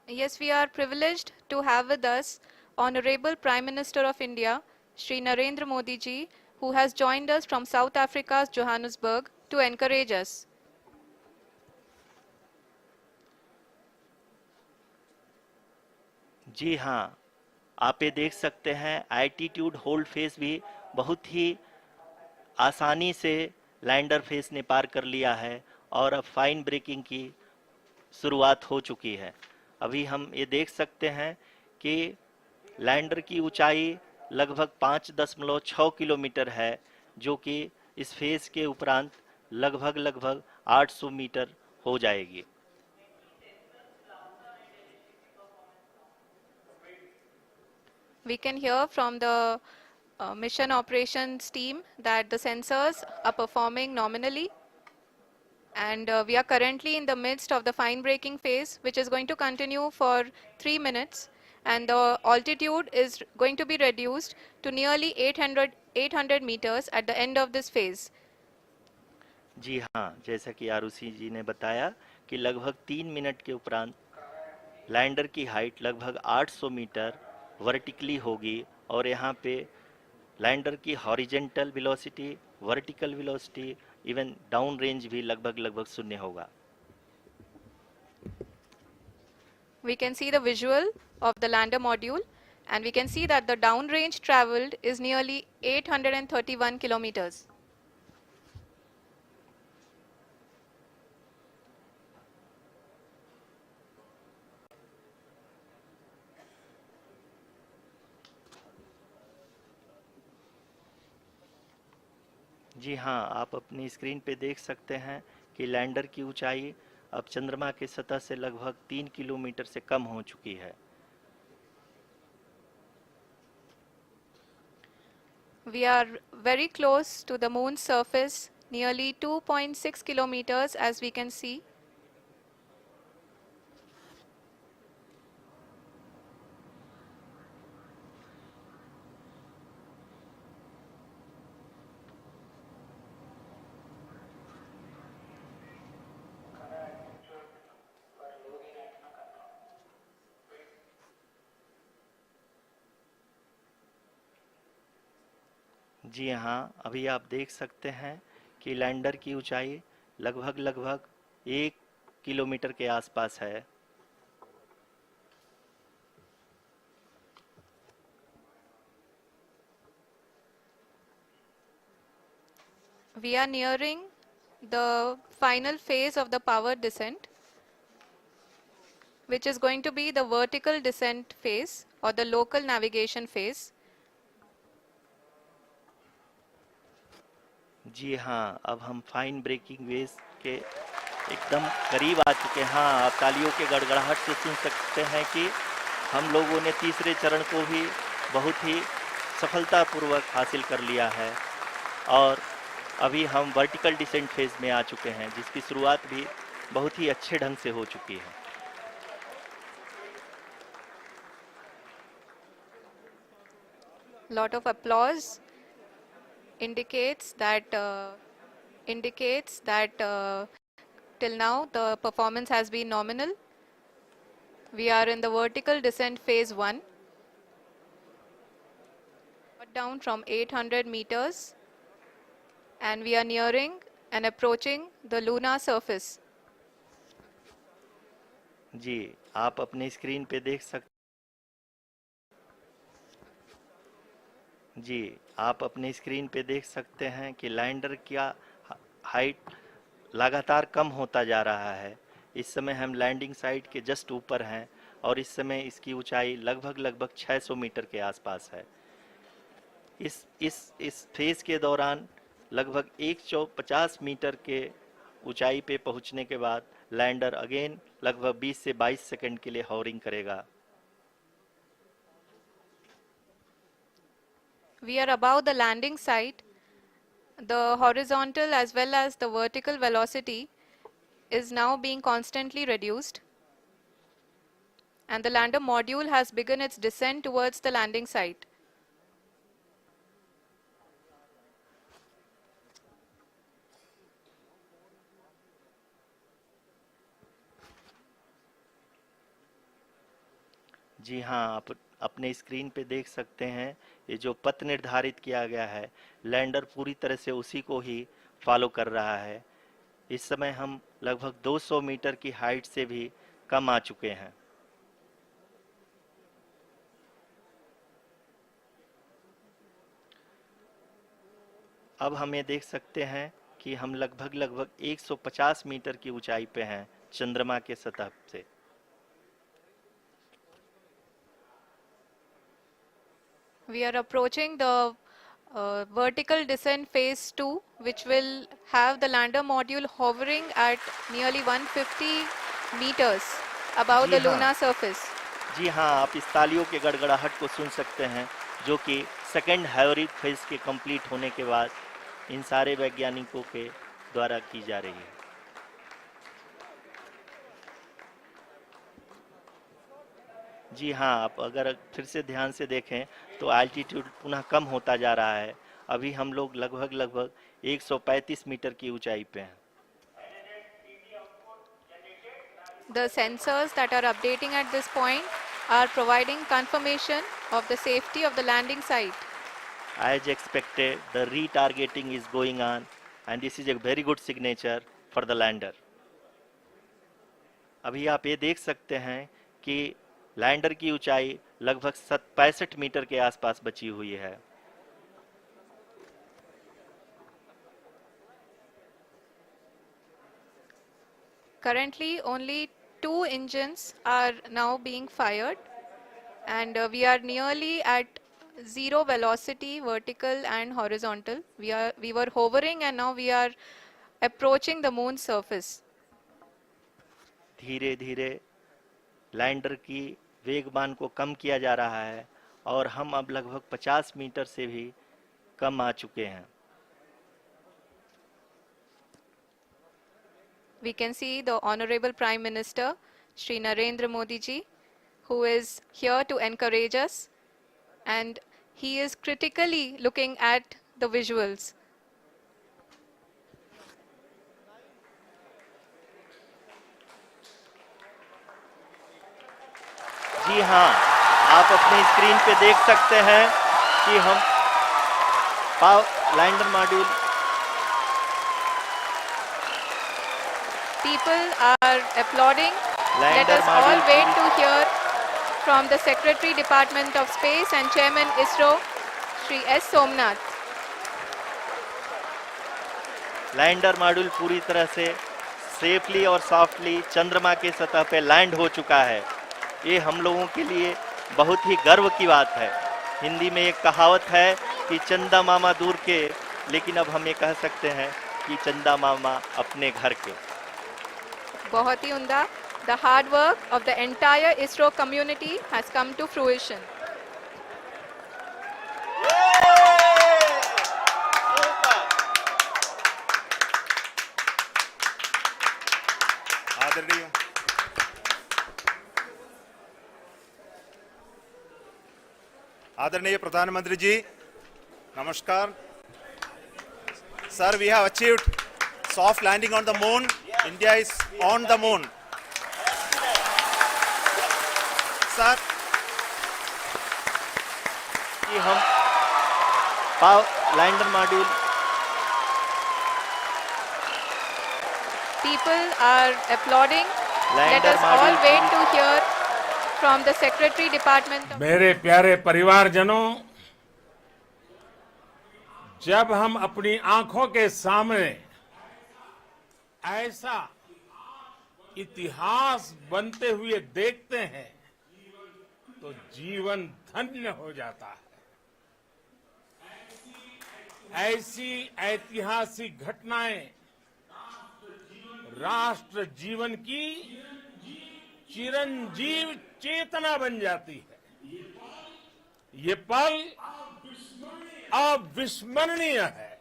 Yes, we are privileged to have with us Honorable Prime Minister of India, Shri Narendra Modi ji, who has joined us from South Africa's Johannesburg to encourage us. जी हाँ, आप ये देख सकते हैं एल्टीट्यूड होल्ड फेस भी बहुत ही आसानी से लैंडर फेस ने पार कर लिया है और अब फाइन ब्रेकिंग की शुरुआत हो चुकी है। अभी हम ये देख सकते हैं कि लैंडर की ऊंचाई लगभग 5.6 किलोमीटर है, जो कि इस फेस के उपरांत लगभग लगभग 800 मीटर हो जाएगी। We can hear from the mission operations team that the sensors are performing nominally and we are currently in the midst of the fine braking phase, which is going to continue for 3 minutes and the altitude is going to be reduced to nearly 800 meters at the end of this phase. जी हाँ, जैसा कि आरुषि जी ने बताया कि लगभग 3 minute के उपरांत lander की हाइट लगभग 800 मीटर वर्टिकली होगी और यहाँ पे लैंडर की horizontal velocity, vertical velocity, even down range भी लगभग लगभग शून्य होगा। We can see the visual of the lander module and we can see that the downrange traveled is nearly 831 kilometers. जी हाँ, आप अपनी स्क्रीन पे देख सकते हैं कि लैंडर की ऊंचाई अब चंद्रमा के सतह से लगभग 3 किलोमीटर से कम हो चुकी है। We are very close to the moon's surface, nearly 2.6 kilometers as we can see. जी हाँ, अभी आप देख सकते हैं कि लैंडर की ऊंचाई लगभग लगभग 1 किलोमीटर के आसपास है। We are nearing the final phase of the power descent, which is going to be the vertical descent phase or the local navigation phase. जी हाँ, अब हम फाइन ब्रेकिंग वेव के एकदम करीब आ चुके हैं। हाँ, आप तालियों के गड़गड़ाहट से सुन सकते हैं कि हम लोगों ने तीसरे चरण को भी बहुत ही सफलतापूर्वक हासिल कर लिया है और अभी हम वर्टिकल डिसेंट फेज में आ चुके हैं, जिसकी शुरुआत भी बहुत ही अच्छे ढंग से हो चुकी है। Lot of applause indicates that till now the performance has been nominal. We are in the vertical descent phase 1. down from 800 meters, and we are nearing and approaching the lunar surface. जी, आप अपने screen पे देख सकते हैं कि lander का height लगातार कम होता जा रहा है। इस समय हम लैंडिंग साइट के जस्ट ऊपर हैं और इस समय इसकी ऊंचाई लगभग 600 मीटर के आसपास है। इस फेज के दौरान लगभग 150 मीटर के ऊंचाई पे पहुंचने के बाद लैंडर अगेन लगभग 20 से 22 सेकंड के लिए हॉवरिंग करेगा। We are above the landing site. The horizontal as well as the vertical velocity is now being constantly reduced, and the lander module has begun its descent towards the landing site. जी हाँ, आप अपने screen पे देख सकते हैं ये जो पथ निर्धारित किया गया है, लैंडर पूरी तरह से उसी को ही फॉलो कर रहा है। इस समय हम लगभग 200 मीटर की हाइट से भी कम आ चुके हैं। अब हम ये देख सकते हैं कि हम लगभग 150 मीटर की ऊंचाई पे हैं चंद्रमा के सतह से। We are approaching the vertical descent phase 2, which will have the lander module hovering at nearly 150 meters above the lunar surface. जी हाँ, आप इस तालियों के गड़गड़ाहट को सुन सकते हैं जो कि सेकेंड हाइवरिक फेज के कंप्लीट होने के बाद इन सारे वैज्ञानिकों के द्वारा की जा रही है। जी हाँ, आप अगर फिर से ध्यान से देखें तो एल्टीट्यूड पुनः कम होता जा रहा है। अभी हम लोग लगभग 135 मीटर की ऊंचाई पे हैं। The sensors that are updating at this point are providing confirmation of the safety of the landing site. As expected, the retargeting is going on and this is a very good signature for the lander. अभी आप ये देख सकते हैं कि lander की ऊंचाई लगभग 65 मीटर के आसपास बची हुई है। Currently, only 2 engines are now being fired, and we are nearly at zero velocity, vertical and horizontal. We were hovering, and now we are approaching the moon's surface. धीरे धीरे लैंडर की वेगमान को कम किया जा रहा है और हम अब लगभग 50 मीटर से भी कम आ चुके हैं। We can see the Honorable Prime Minister, Shri Narendra Modi ji, who is here to encourage us, and he is critically looking at the visuals. जी हाँ, आप अपने स्क्रीन पे देख सकते हैं कि हम lander module People are applauding. Let lander us all module wait to hear from the Secretary Department of Space and Chairman ISRO, Shri S. Somnath. Lander module पूरी तरह से सेफली और सॉफ्टली चंद्रमा के सतह पे लैंड हो चुका है। ये हम लोगों के लिए बहुत ही गर्व की बात है। हिंदी में एक कहावत है कि चंदा मामा दूर के, लेकिन अब हम ये कह सकते हैं कि चंदा मामा अपने घर के। बहुत ही उम्दा. The hard work of the entire ISRO community has come to fruition. आदरणीय आदरणीय प्रधानमंत्री जी, नमस्कार. Sir, we have achieved soft landing on the moon. India is on the moon. Sir, कि lander module People are applauding. Let lander us all module wait to hear from the Secretary Department of मेरे प्यारे परिवारजनों, जब हम अपनी आंखों के सामने ऐसा इतिहास बनते हुए देखते हैं तो जीवन धन्य हो जाता है। ऐसी ऐतिहासिक घटनाएं राष्ट्र जीवन की चिरंजीव चेतना बन जाती है। ये पल अविस्मरणीय है।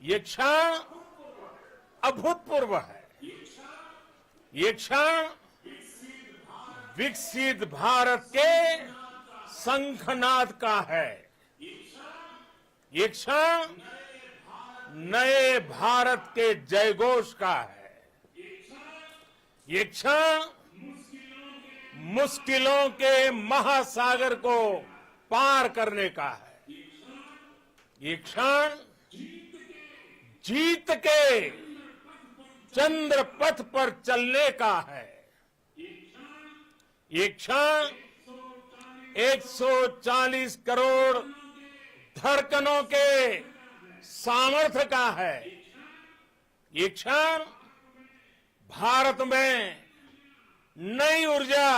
ये क्षण अभूतपूर्व है। ये क्षण विकसित भारत के शंखनाद का है। ये क्षण नए भारत के जयघोष का है। ये क्षण मुश्किलों के महासागर को पार करने का है। ये क्षण जीत के चंद्र पथ पर चलने का है। ये क्षण 140 करोड़ धड़कनों के सामर्थ्य का है। ये क्षण भारत में नई ऊर्जा,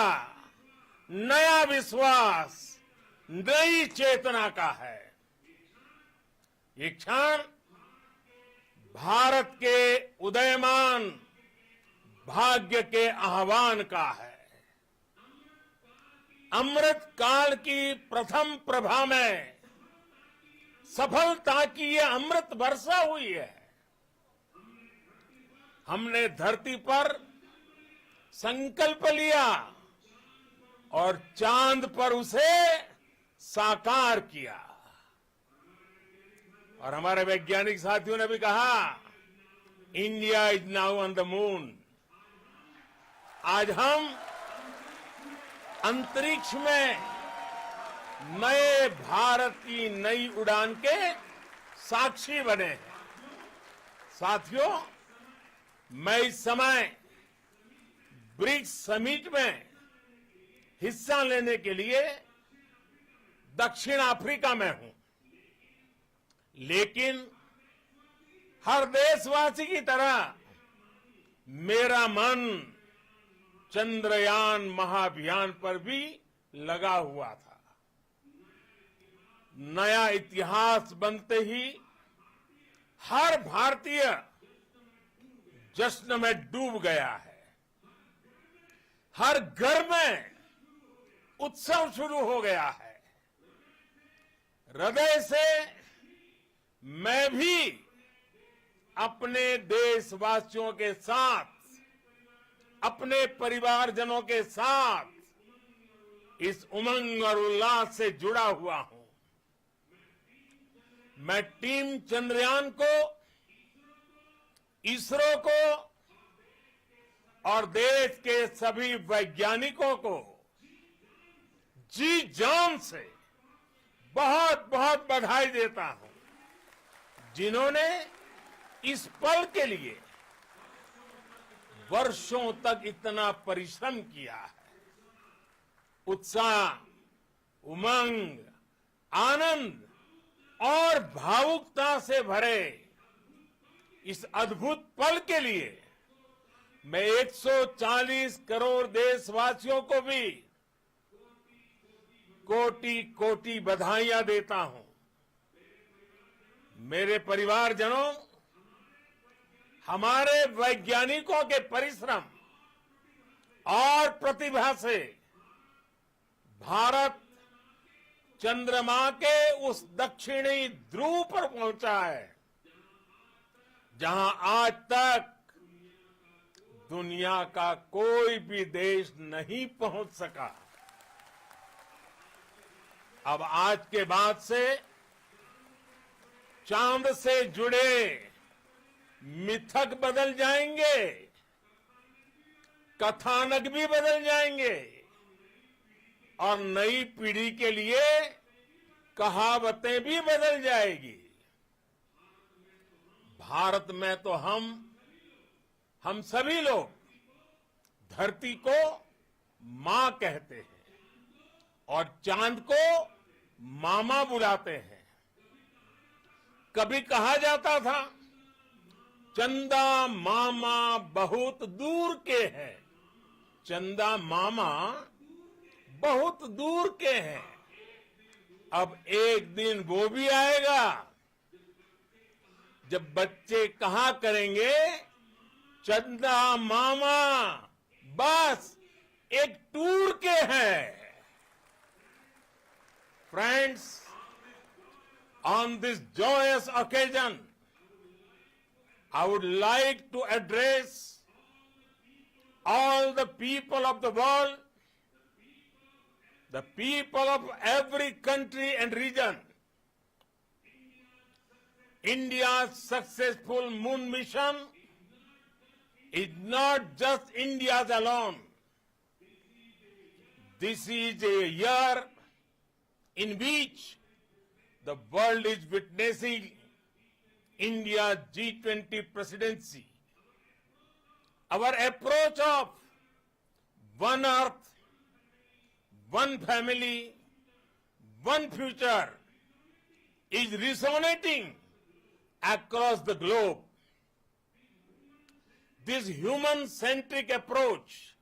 नया विश्वास, नई चेतना का है। ये क्षण भारत के उदयमान भाग्य के आह्वान का है। अमृत काल की प्रथम प्रभा में सफलता की ये अमृत वर्षा हुई है। हमने धरती पर संकल्प लिया और चांद पर उसे साकार किया। और हमारे वैज्ञानिक साथियों ने भी कहा, India is now on the moon. आज हम अंतरिक्ष में नए भारत की नई उड़ान के साक्षी बने हैं। साथियों, मैं इस समय ब्रिक्स समिट में हिस्सा लेने के लिए दक्षिण अफ्रीका में हूं, लेकिन हर देशवासी की तरह मेरा मन चंद्रयान महाअभियान पर भी लगा हुआ था। नया इतिहास बनते ही हर भारतीय जश्न में डूब गया है। हर घर में उत्सव शुरू हो गया है। हृदय से मैं भी अपने देशवासियों के साथ, अपने परिवारजनों के साथ इस उमंग और उल्लास से जुड़ा हुआ हूं। मैं टीम चंद्रयान को, इसरो को और देश के सभी वैज्ञानिकों को जी जान से बहुत बहुत बधाई देता हूं, जिन्होंने इस पल के लिए वर्षों तक इतना परिश्रम किया है। उत्साह, उमंग, आनंद और भावुकता से भरे इस अद्भुत पल के लिए मैं 140 करोड़ देशवासियों को भी कोटि कोटि बधाइयां देता हूं। मेरे परिवारजनों, हमारे वैज्ञानिकों के परिश्रम और प्रतिभा से भारत चंद्रमा के उस दक्षिणी ध्रुव पर पहुंचा है, जहां आज तक दुनिया का कोई भी देश नहीं पहुंच सका। अब आज के बाद से चांद से जुड़े मिथक बदल जाएंगे, कथानक भी बदल जाएंगे और नई पीढ़ी के लिए कहावतें भी बदल जाएगी। भारत में तो हम सभी लोग धरती को मां कहते हैं और चांद को मामा बुलाते हैं। कभी कहा जाता था चंदा मामा बहुत दूर के हैं। चंदा मामा बहुत दूर के हैं। अब एक दिन वो भी आएगा जब बच्चे कहा करेंगे चंदा मामा बस एक टूर के हैं। Friends, on this joyous occasion, I would like to address all the people of the world, the people of every country and region. India's successful moon mission is not just India's alone. This is a year in which the world is witnessing India's G20 presidency. Our approach of one earth, one family, one future is resonating across the globe. This human-centric approach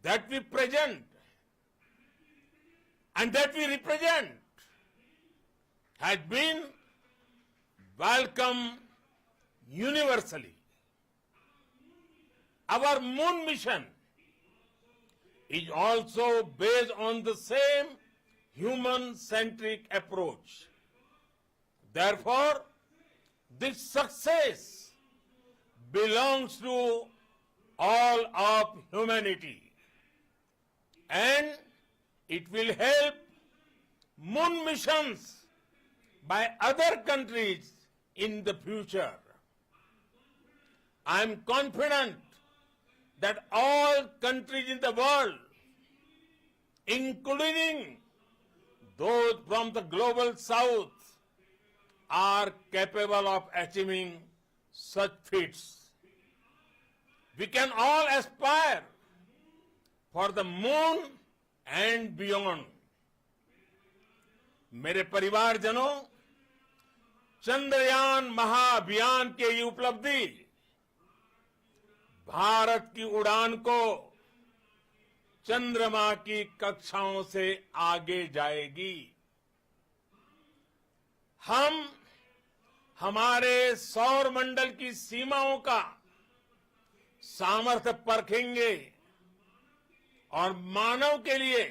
that we present and that we represent has been welcomed universally. Our moon mission is also based on the same human-centric approach. Therefore, this success belongs to all of humanity, and it will help moon missions by other countries in the future. I am confident that all countries in the world, including those from the global south, are capable of achieving such feats. We can all aspire for the moon and beyond. मेरे परिवारजनों, चंद्रयान महाअभियान की ये उपलब्धि भारत की उड़ान को चंद्रमा की कक्षाओं से आगे जाएगी। हम हमारे सौर मंडल की सीमाओं का सामर्थ्य परखेंगे और मानव के लिए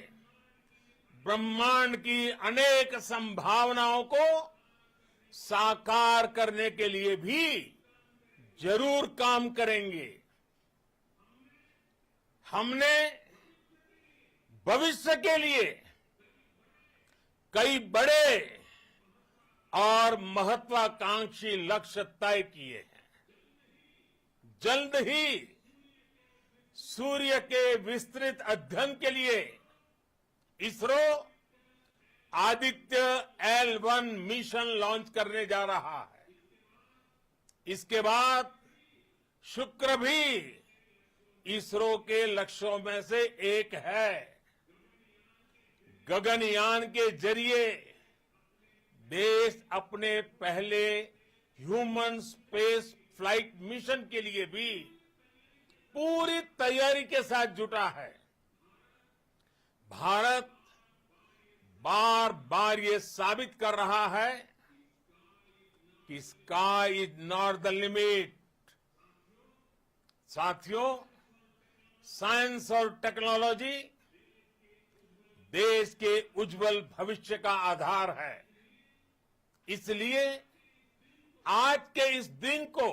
ब्रह्मांड की अनेक संभावनाओं को साकार करने के लिए भी जरूर काम करेंगे। हमने भविष्य के लिए कई बड़े और महत्वाकांक्षी लक्ष्य तय किए हैं। जल्द ही सूर्य के विस्तृत अध्ययन के लिए ISRO Aditya L1 mission launch करने जा रहा है। इसके बाद शुक्र भी इसरो के लक्ष्यों में से एक है। गगनयान के जरिए देश अपने पहले ह्यूमन स्पेस फ्लाइट मिशन के लिए भी पूरी तैयारी के साथ जुटा है। भारत बार बार ये साबित कर रहा है कि sky is not the limit. साथियों, साइंस और टेक्नोलॉजी देश के उज्जवल भविष्य का आधार है। इसलिए आज के इस दिन को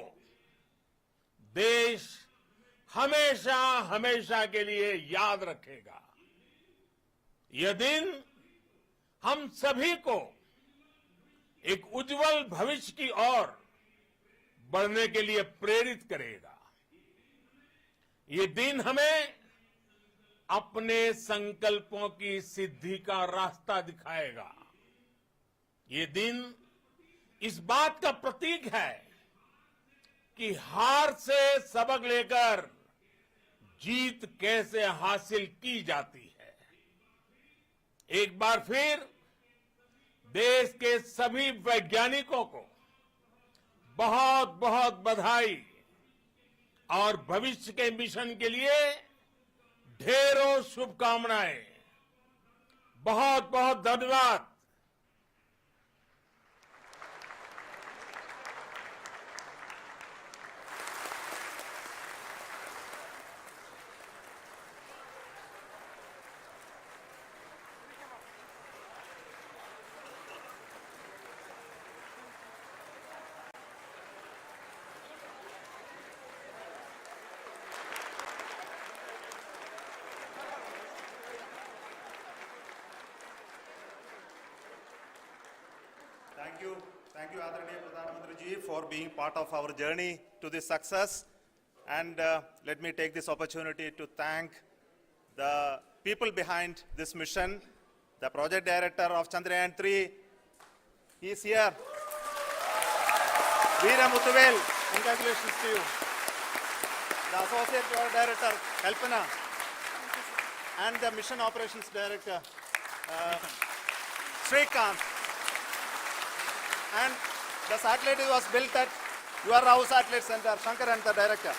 देश हमेशा हमेशा के लिए याद रखेगा। यह दिन हम सभी को एक उज्जवल भविष्य की ओर बढ़ने के लिए प्रेरित करेगा। ये दिन हमें अपने संकल्पों की सिद्धि का रास्ता दिखाएगा। ये दिन इस बात का प्रतीक है कि हार से सबक लेकर जीत कैसे हासिल की जाती है। एक बार फिर देश के सभी वैज्ञानिकों को बहुत बहुत बधाई और भविष्य के मिशन के लिए ढेरों शुभकामनाएं। बहुत बहुत धन्यवाद। Thank you, Adaraniya Pradhan Mantri ji, for being part of our journey to this success. And let me take this opportunity to thank the people behind this mission, the project director of Chandrayaan-3. He is here. Veera Muthuvel, congratulations to you. The associate project director, Kalpana, and the mission operations director, Srikanth. And the satellite was built at your house satellite center, Shankar and the director.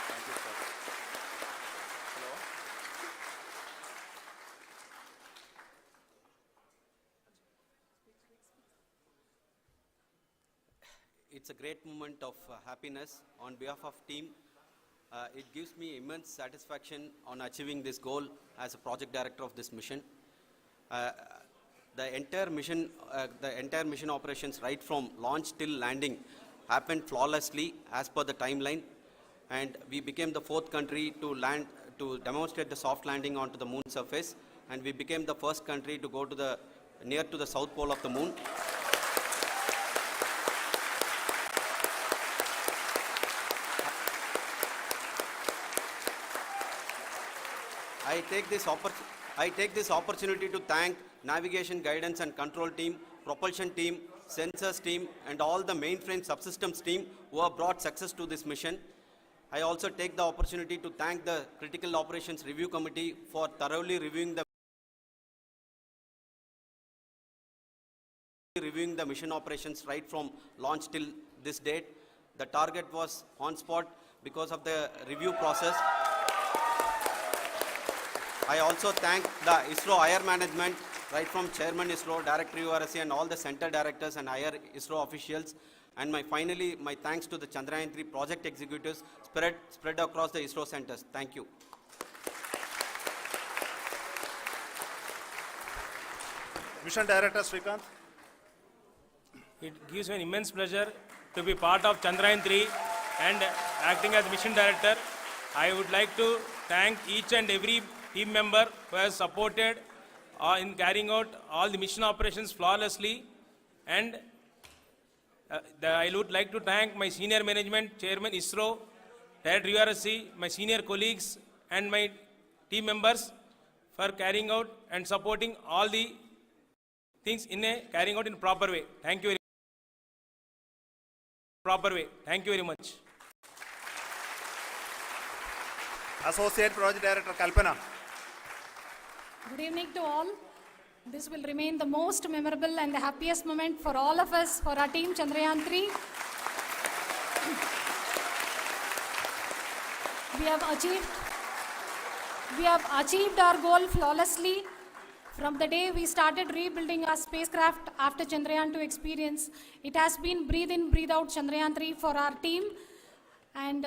Thank you, sir. Hello. It's a great moment of happiness on behalf of team. It gives me immense satisfaction on achieving this goal as a project director of this mission. The entire mission operations right from launch till landing happened flawlessly as per the timeline, and we became the 4th country to demonstrate the soft landing onto the moon surface, and we became the first country to go to near to the south pole of the moon. I take this opportunity to thank navigation, guidance and control team, propulsion team, sensors team and all the mainframe subsystems team who have brought success to this mission. I also take the opportunity to thank the Critical Operations Review Committee for thoroughly reviewing the mission operations right from launch till this date. The target was on spot because of the review process. I also thank the ISRO higher management, right from Chairman ISRO, Director URSC, and all the center directors and higher ISRO officials. And finally, my thanks to the Chandrayaan-3 project executives spread across the ISRO centers. Thank you. Mission Director Srikanth. It gives me an immense pleasure to be part of Chandrayaan-3 and acting as Mission Director. I would like to thank each and every team member who has supported in carrying out all the mission operations flawlessly, and I would like to thank my senior management, Chairman ISRO, Director URSC, my senior colleagues and my team members for carrying out and supporting all the things carrying out in proper way. Thank you very much. Associate Project Director Kalpana. Good evening to all. This will remain the most memorable and the happiest moment for all of us, for our team Chandrayaan-3. We have achieved our goal flawlessly from the day we started rebuilding our spacecraft after Chandrayaan-2 experience. It has been breathe in, breathe out Chandrayaan-3 for our team, and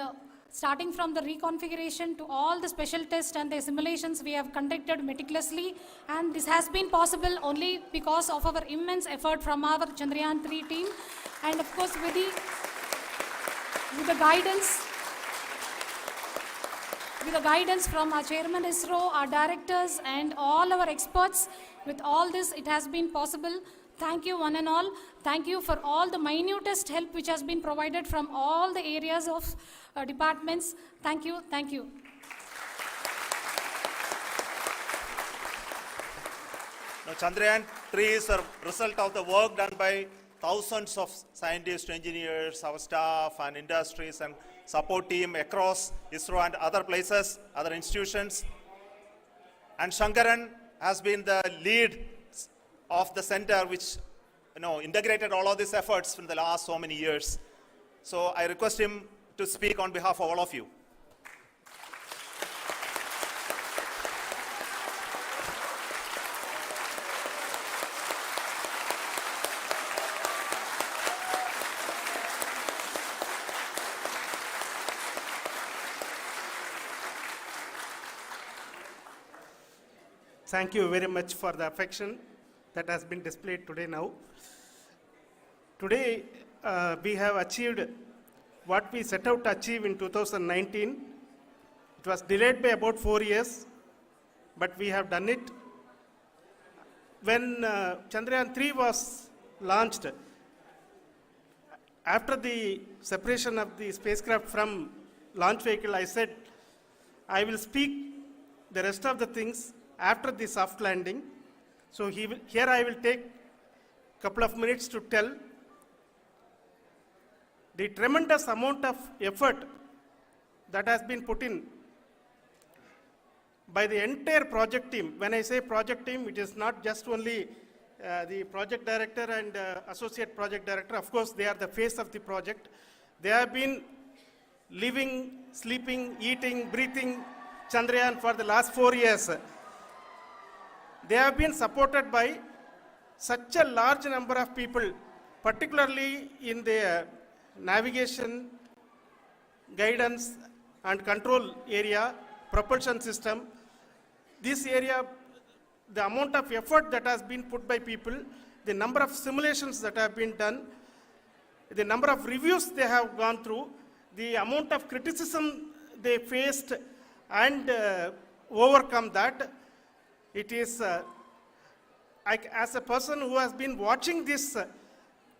starting from the reconfiguration to all the special tests and the simulations we have conducted meticulously, and this has been possible only because of our immense effort from our Chandrayaan-3 team, and of course with the guidance from our Chairman ISRO, our directors and all our experts. With all this, it has been possible. Thank you one and all. Thank you for all the minutest help which has been provided from all the areas of departments. Thank you. Thank you. Chandrayaan 3 is a result of the work done by thousands of scientists, engineers, our staff and industries and support team across ISRO and other places, other institutions. And Shankaran has been the lead of the center which integrated all of these efforts in the last so many years. So I request him to speak on behalf of all of you. Thank you very much for the affection that has been displayed today now. Today, we have achieved what we set out to achieve in 2019. It was delayed by about 4 years, but we have done it. When Chandrayaan 3 was launched, after the separation of the spacecraft from launch vehicle, I said, I will speak the rest of the things after the soft landing. So here I will take a couple of minutes to tell the tremendous amount of effort that has been put in by the entire project team. When I say project team, it is not just only the project director and associate project director. Of course, they are the face of the project. They have been living, sleeping, eating, breathing Chandrayaan for the last 4 years. They have been supported by such a large number of people, particularly in the navigation, guidance and control area, propulsion system. This area, the amount of effort that has been put by people, the number of simulations that have been done, the number of reviews they have gone through, the amount of criticism they faced and overcome that. It is, as a person who has been watching this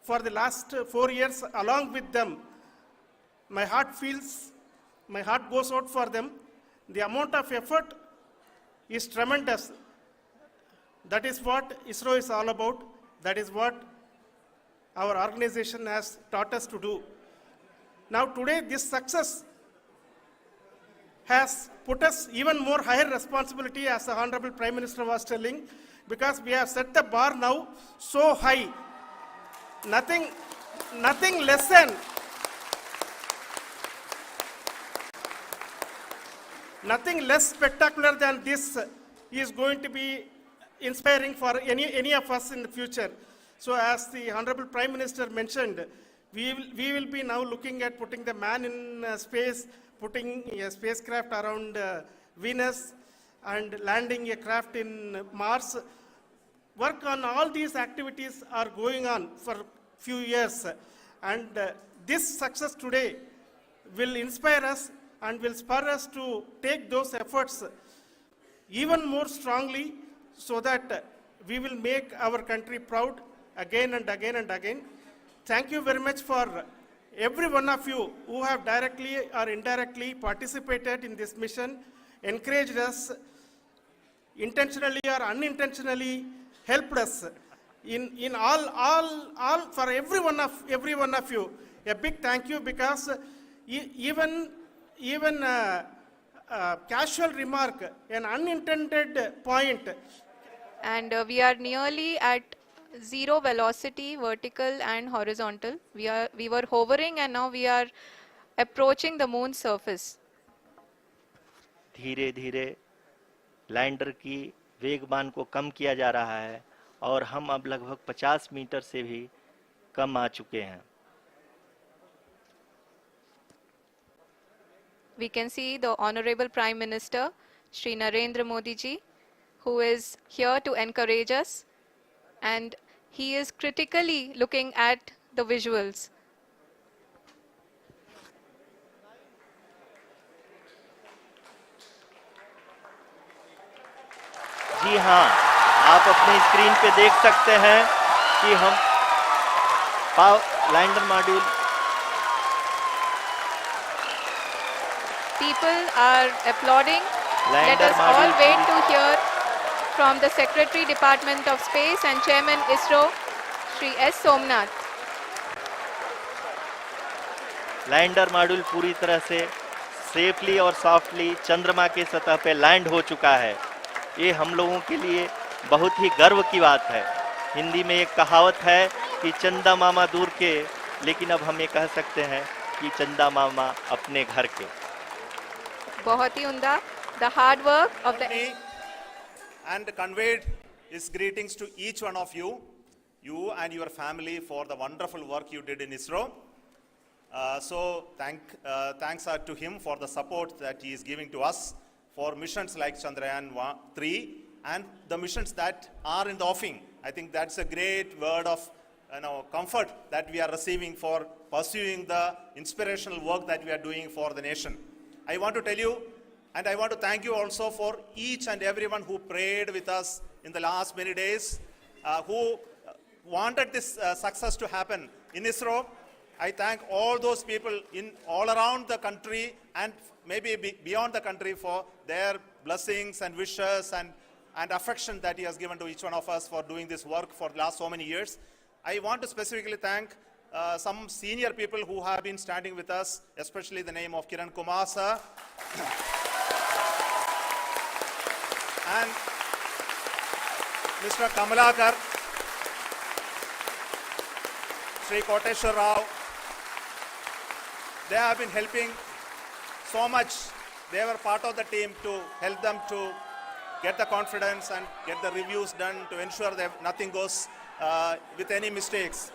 for the last 4 years along with them, my heart goes out for them. The amount of effort is tremendous. That is what ISRO is all about. That is what our organization has taught us to do. Now today, this success has put us even more higher responsibility, as the Honorable Prime Minister was telling, because we have set the bar now so high. Nothing less spectacular than this is going to be inspiring for any of us in the future. So as the Honorable Prime Minister mentioned, we will be now looking at putting the man in space, putting a spacecraft around Venus and landing a craft in Mars. Work on all these activities are going on for few years, and this success today will inspire us and will spur us to take those efforts even more strongly, so that we will make our country proud again and again and again. Thank you very much for every one of you who have directly or indirectly participated in this mission, encouraged us, intentionally or unintentionally helped us in all for every one of you. A big thank you, because even casual remark, an unintended point. And we are nearly at zero velocity, vertical and horizontal. We were hovering and now we are approaching the moon's surface. धीरे धीरे lander की वेगमान को कम किया जा रहा है और हम अब लगभग 50 मीटर से भी कम आ चुके हैं. We can see the Honorable Prime Minister, Shri Narendra Modi ji, who is here to encourage us, and he is critically looking at the visuals. जी हाँ, आप अपने स्क्रीन पे देख सकते हैं कि हम lander module. People are applauding. Let Lander us all module wait to hear from the Secretary Department of Space and Chairman ISRO, Shri S. Somnath. Lander module पूरी तरह से सेफली और सॉफ्टली चंद्रमा के सतह पे लैंड हो चुका है। ये हम लोगों के लिए बहुत ही गर्व की बात है। हिंदी में एक कहावत है कि चंदा मामा दूर के, लेकिन अब हम ये कह सकते हैं कि चंदा मामा अपने घर के। बहुत ही उम्दा। The hard work of the and conveyed his greetings to each one of you, you and your family, for the wonderful work you did in ISRO. Thanks are to him for the support that he is giving to us for missions like Chandrayaan 3 and the missions that are in the offing. I think that's a great word of comfort that we are receiving for pursuing the inspirational work that we are doing for the nation. I want to tell you, and I want to thank you also for each and everyone who prayed with us in the last many days, who wanted this success to happen in ISRO. I thank all those people in all around the country and maybe beyond the country for their blessings and wishes and affection that he has given to each one of us for doing this work for the last so many years. I want to specifically thank some senior people who have been standing with us, especially the name of Kiran Kumar sir. And Mr. Kamalakar, Sri Koteshwar Rao. They have been helping so much. They were part of the team to help them to get the confidence and get the reviews done to ensure that nothing goes with any mistakes.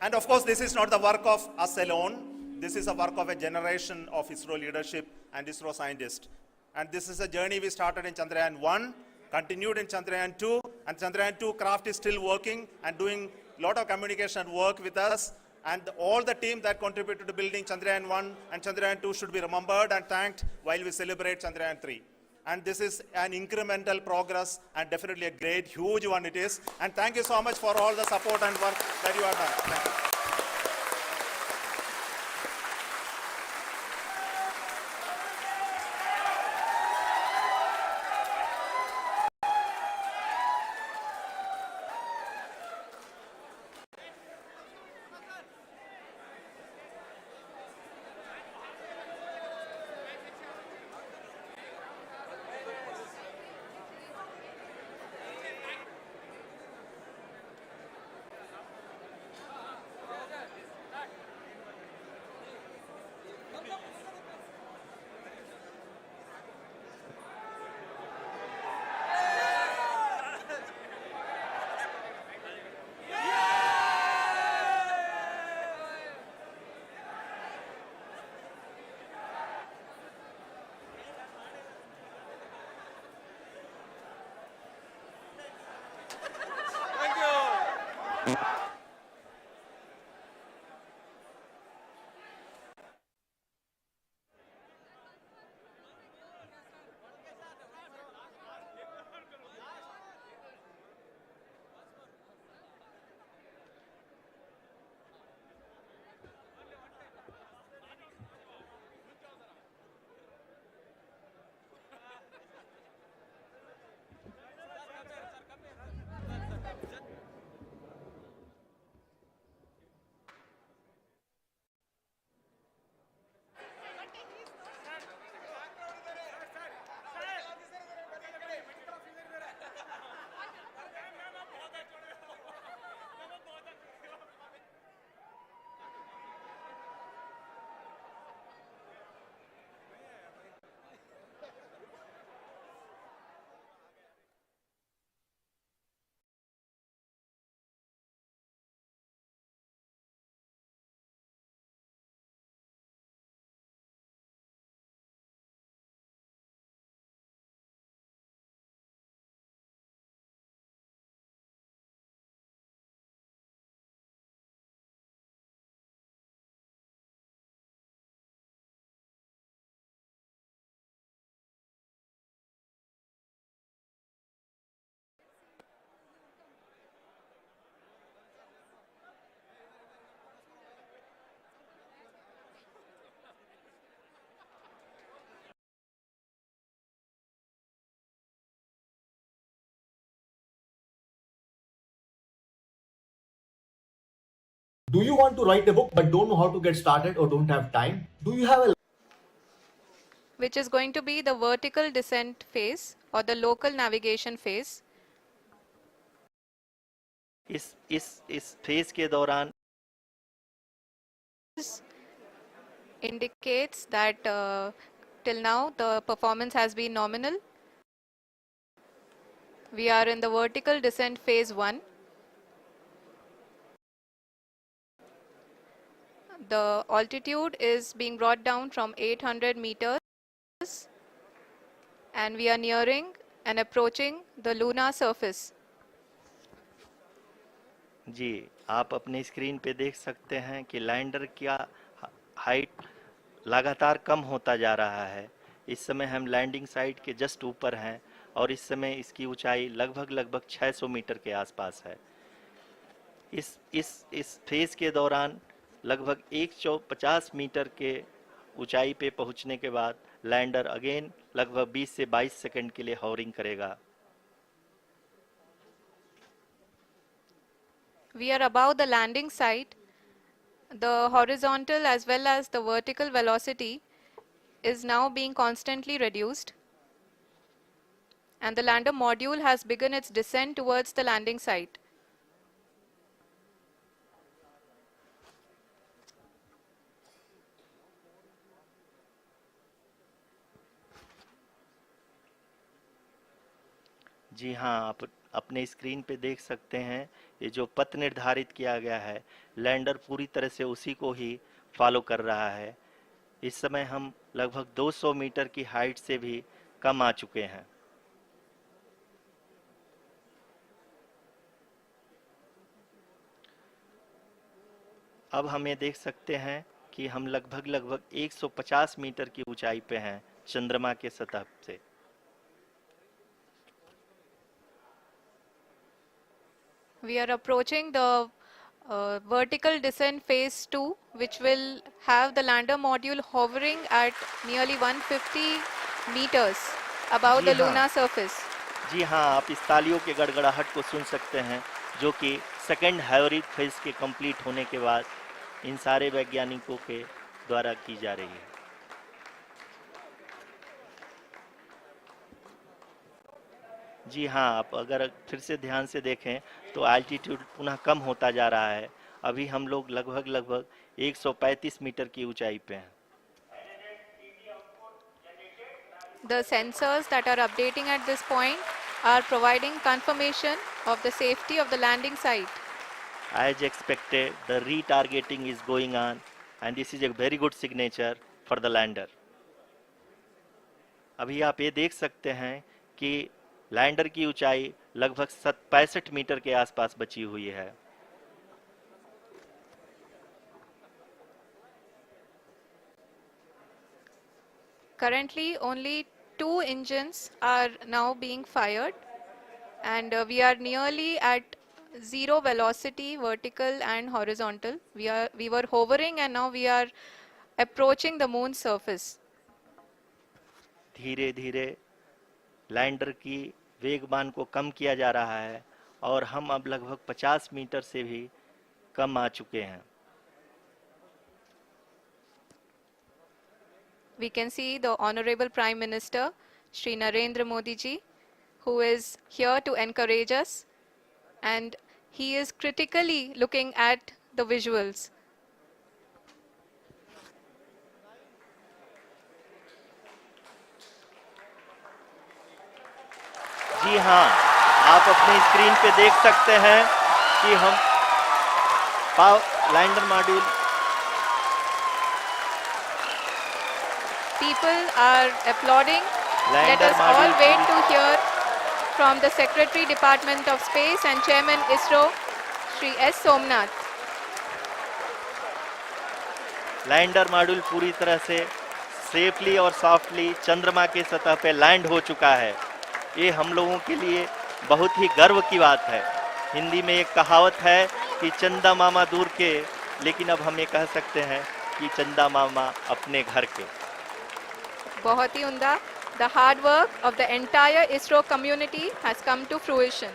And of course, this is not the work of us alone. This is a work of a generation of ISRO leadership and ISRO scientists. And this is a journey we started in Chandrayaan 1, continued in Chandrayaan 2, and Chandrayaan 2 craft is still working and doing a lot of communication work with us. And all the team that contributed to building Chandrayaan 1 and Chandrayaan 2 should be remembered and thanked while we celebrate Chandrayaan 3. And this is an incremental progress and definitely a great, huge one it is. And thank you so much for all the support and work that you have done. Thank you. Do you want to write a book but don't know how to get started or don't have time? Do you have a which is going to be the vertical descent phase or the local navigation phase. इस phase के दौरान Indicates that till now the performance has been nominal. We are in the vertical descent phase 1. The altitude is being brought down from 800 meters and we are nearing and approaching the lunar surface. जी आप अपने screen पे देख सकते हैं कि lander का height लगातार कम होता जा रहा है। इस समय हम लैंडिंग साइट के जस्ट ऊपर हैं और इस समय इसकी ऊंचाई लगभग 600 मीटर के आसपास है। इस फेज के दौरान लगभग 150 मीटर के ऊंचाई पे पहुंचने के बाद लैंडर अगेन लगभग 20 से 22 सेकंड के लिए हॉवरिंग करेगा। We are above the landing site. The horizontal as well as the vertical velocity is now being constantly reduced. And the lander module has begun its descent towards the landing site. जी हाँ, आप अपने screen पे देख सकते हैं ये जो पथ निर्धारित किया गया है लैंडर पूरी तरह से उसी को ही फॉलो कर रहा है। इस समय हम लगभग 200 मीटर की हाइट से भी कम आ चुके हैं। अब हम ये देख सकते हैं कि हम लगभग 150 मीटर की ऊंचाई पे हैं चंद्रमा के सतह से। We are approaching the vertical descent phase 2, which will have the lander module hovering at nearly 150 meters above the lunar surface. जी हाँ, आप इस तालियों के गड़गड़ाहट को सुन सकते हैं जो कि सेकंड हाइब्रिड फेज के कंप्लीट होने के बाद इन सारे वैज्ञानिकों के द्वारा की जा रही है। जी हाँ, आप अगर फिर से ध्यान से देखें तो एल्टीट्यूड पुनः कम होता जा रहा है। अभी हम लोग लगभग 135 मीटर की ऊंचाई पे हैं। The sensors that are updating at this point are providing confirmation of the safety of the landing site. As expected, the retargeting is going on and this is a very good signature for the lander. अभी आप ये देख सकते हैं कि lander की ऊंचाई लगभग 65 मीटर के आसपास बची हुई है। Currently, only 2 engines are now being fired, and we are nearly at zero velocity, vertical and horizontal. We were hovering, and now we are approaching the moon's surface. धीरे धीरे लैंडर की वेगमान को कम किया जा रहा है और हम अब लगभग 50 मीटर से भी कम आ चुके हैं। We can see the Honorable Prime Minister, Shri Narendra Modi ji, who is here to encourage us, and he is critically looking at the visuals. जी हाँ, आप अपनी स्क्रीन पे देख सकते हैं कि हम lander module People are applauding. Let us all wait to hear from the Secretary Department of Space and Chairman ISRO, Shri S. Somnath. Lander module पूरी तरह से सेफली और सॉफ्टली चंद्रमा के सतह पे लैंड हो चुका है। ये हम लोगों के लिए बहुत ही गर्व की बात है। हिंदी में एक कहावत है कि चंदा मामा दूर के, लेकिन अब हम ये कह सकते हैं कि चंदा मामा अपने घर के। बहुत ही उम्दा. The hard work of the entire ISRO community has come to fruition.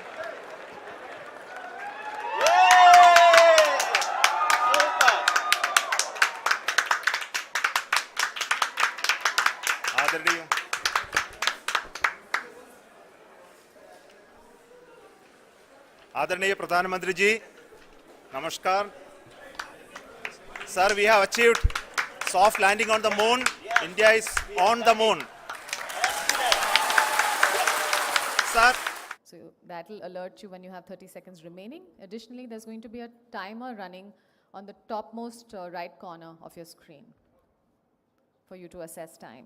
आदरणीय आदरणीय प्रधानमंत्री जी, नमस्कार. Sir, we have achieved soft landing on the moon. India is on the moon. Sir, So that will alert you when you have 30 seconds remaining. Additionally, there's going to be a timer running on the topmost right corner of your screen for you to assess time.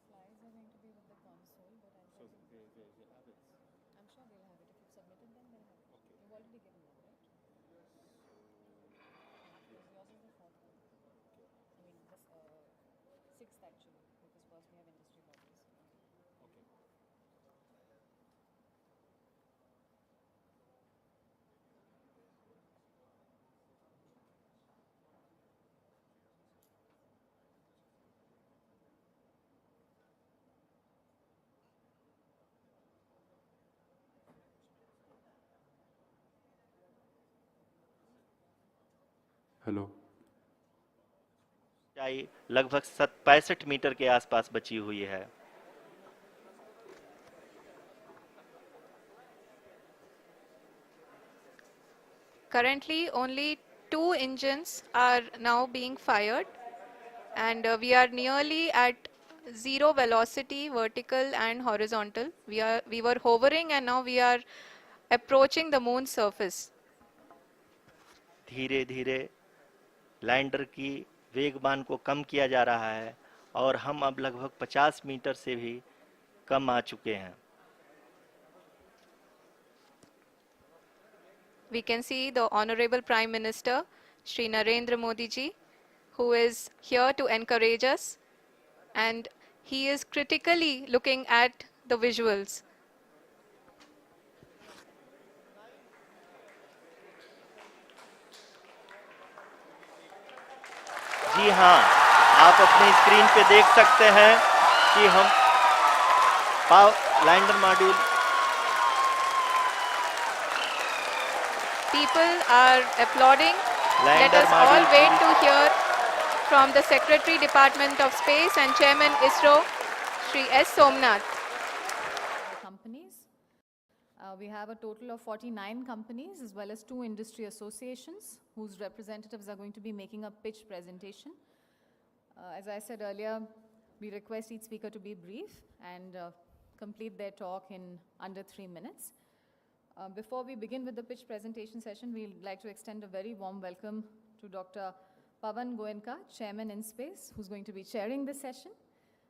Slides are going to be with the console, but I'm sure they'll have it. If you've submitted them, they'll have it. You've already given them, right? Because yours is the fourth one. I mean, this sixth actually, because first we have industry bodies. Hello. ऊंचाई लगभग 65 metre के आसपास बची हुई है. Currently, only 2 engines are now being fired, and we are nearly at zero velocity, vertical and horizontal. We were hovering, and now we are approaching the moon's surface. धीरे धीरे lander की वेगमान को कम किया जा रहा है और हम अब लगभग 50 मीटर से भी कम आ चुके हैं. We can see the Honorable Prime Minister, Shri Narendra Modi ji, who is here to encourage us, and he is critically looking at the visuals. जी हाँ, आप अपनी स्क्रीन पे देख सकते हैं कि हम lander module. People are applauding. Let Lander us all module wait to hear from the Secretary Department of Space and Chairman ISRO, Shri S. Somnath. Companies. We have a total of 49 companies as well as 2 industry associations whose representatives are going to be making a pitch presentation. As I said earlier, we request each speaker to be brief and complete their talk in under 3 minutes. Before we begin with the pitch presentation session, we'd like to extend a very warm welcome to Dr. Pavan Goenka, Chairman IN-SPACE, who's going to be chairing this session.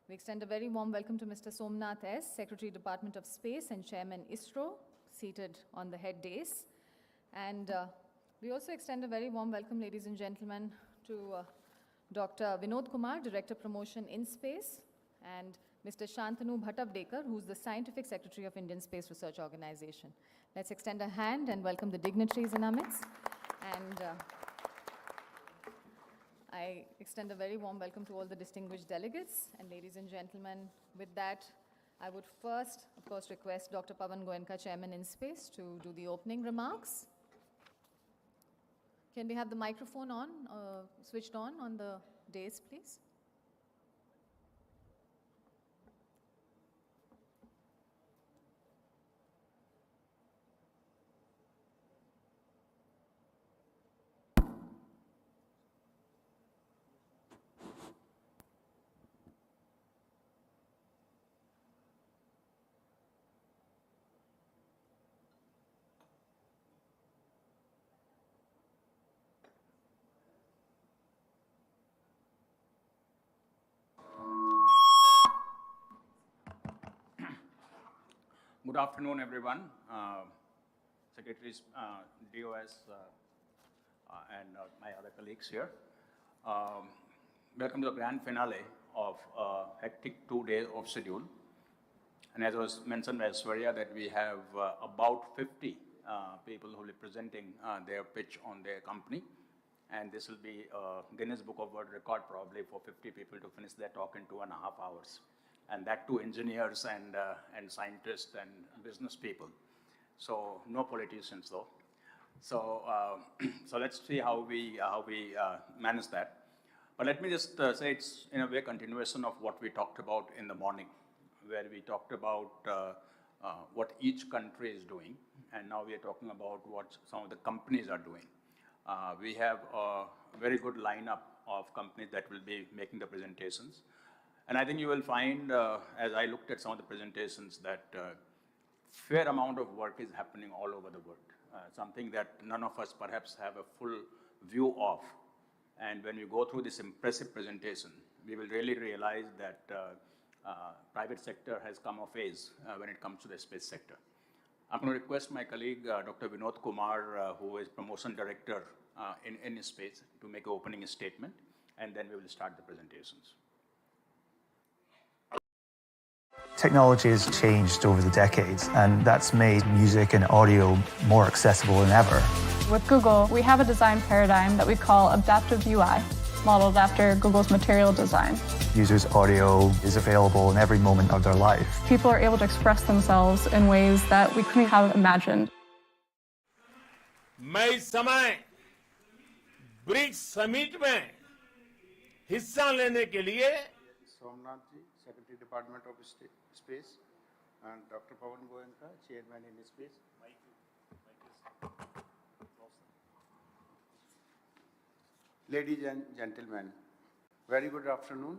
We extend a very warm welcome to Mr. Somnath S., Secretary, Department of Space and Chairman ISRO, seated on the head dais. And we also extend a very warm welcome, ladies and gentlemen, to Dr. Vinod Kumar, Director Promotion IN-SPACE, and Mr. Shantanu Bhattavdekar, who's the Scientific Secretary of Indian Space Research Organization. Let's extend a hand and welcome the dignitaries in our midst. And I extend a very warm welcome to all the distinguished delegates. And ladies and gentlemen, with that, I would first, of course, request Dr. Pavan Goenka, Chairman IN-SPACE, to do the opening remarks. Can we have the microphone on, switched on the dais, please? Good afternoon, everyone. Secretaries, DOS, and my other colleagues here. Welcome to the grand finale of a hectic 2 days of schedule. And as was mentioned by Swarya, that we have about 50 people who will be presenting their pitch on their company. And this will be Guinness Book of World Record probably for 50 people to finish their talk in 2.5 hours. And that too engineers and scientists and business people. So no politicians though. So, so let's see how we manage that. But let me just say it's in a way continuation of what we talked about in the morning, where we talked about what each country is doing, and now we are talking about what some of the companies are doing. We have a very good lineup of companies that will be making the presentations. And I think you will find, as I looked at some of the presentations, that fair amount of work is happening all over the world, something that none of us perhaps have a full view of. And when we go through this impressive presentation, we will really realize that private sector has come of age when it comes to the space sector. I'm going to request my colleague, Dr. Vinod Kumar, who is Promotion Director in space, to make an opening statement, and then we will start the presentations. Technology has changed over the decades, and that's made music and audio more accessible than ever. With Google, we have a design paradigm that we call adaptive UI, modeled after Google's material design. Users' audio is available in every moment of their life. People are able to express themselves in ways that we couldn't have imagined. मैं इस समय BRICS summit में हिस्सा लेने के लिए Somnath ji, Secretary Department of Space, and Dr. Pawan Goenka, Chairman in Space. Ladies and gentlemen, very good afternoon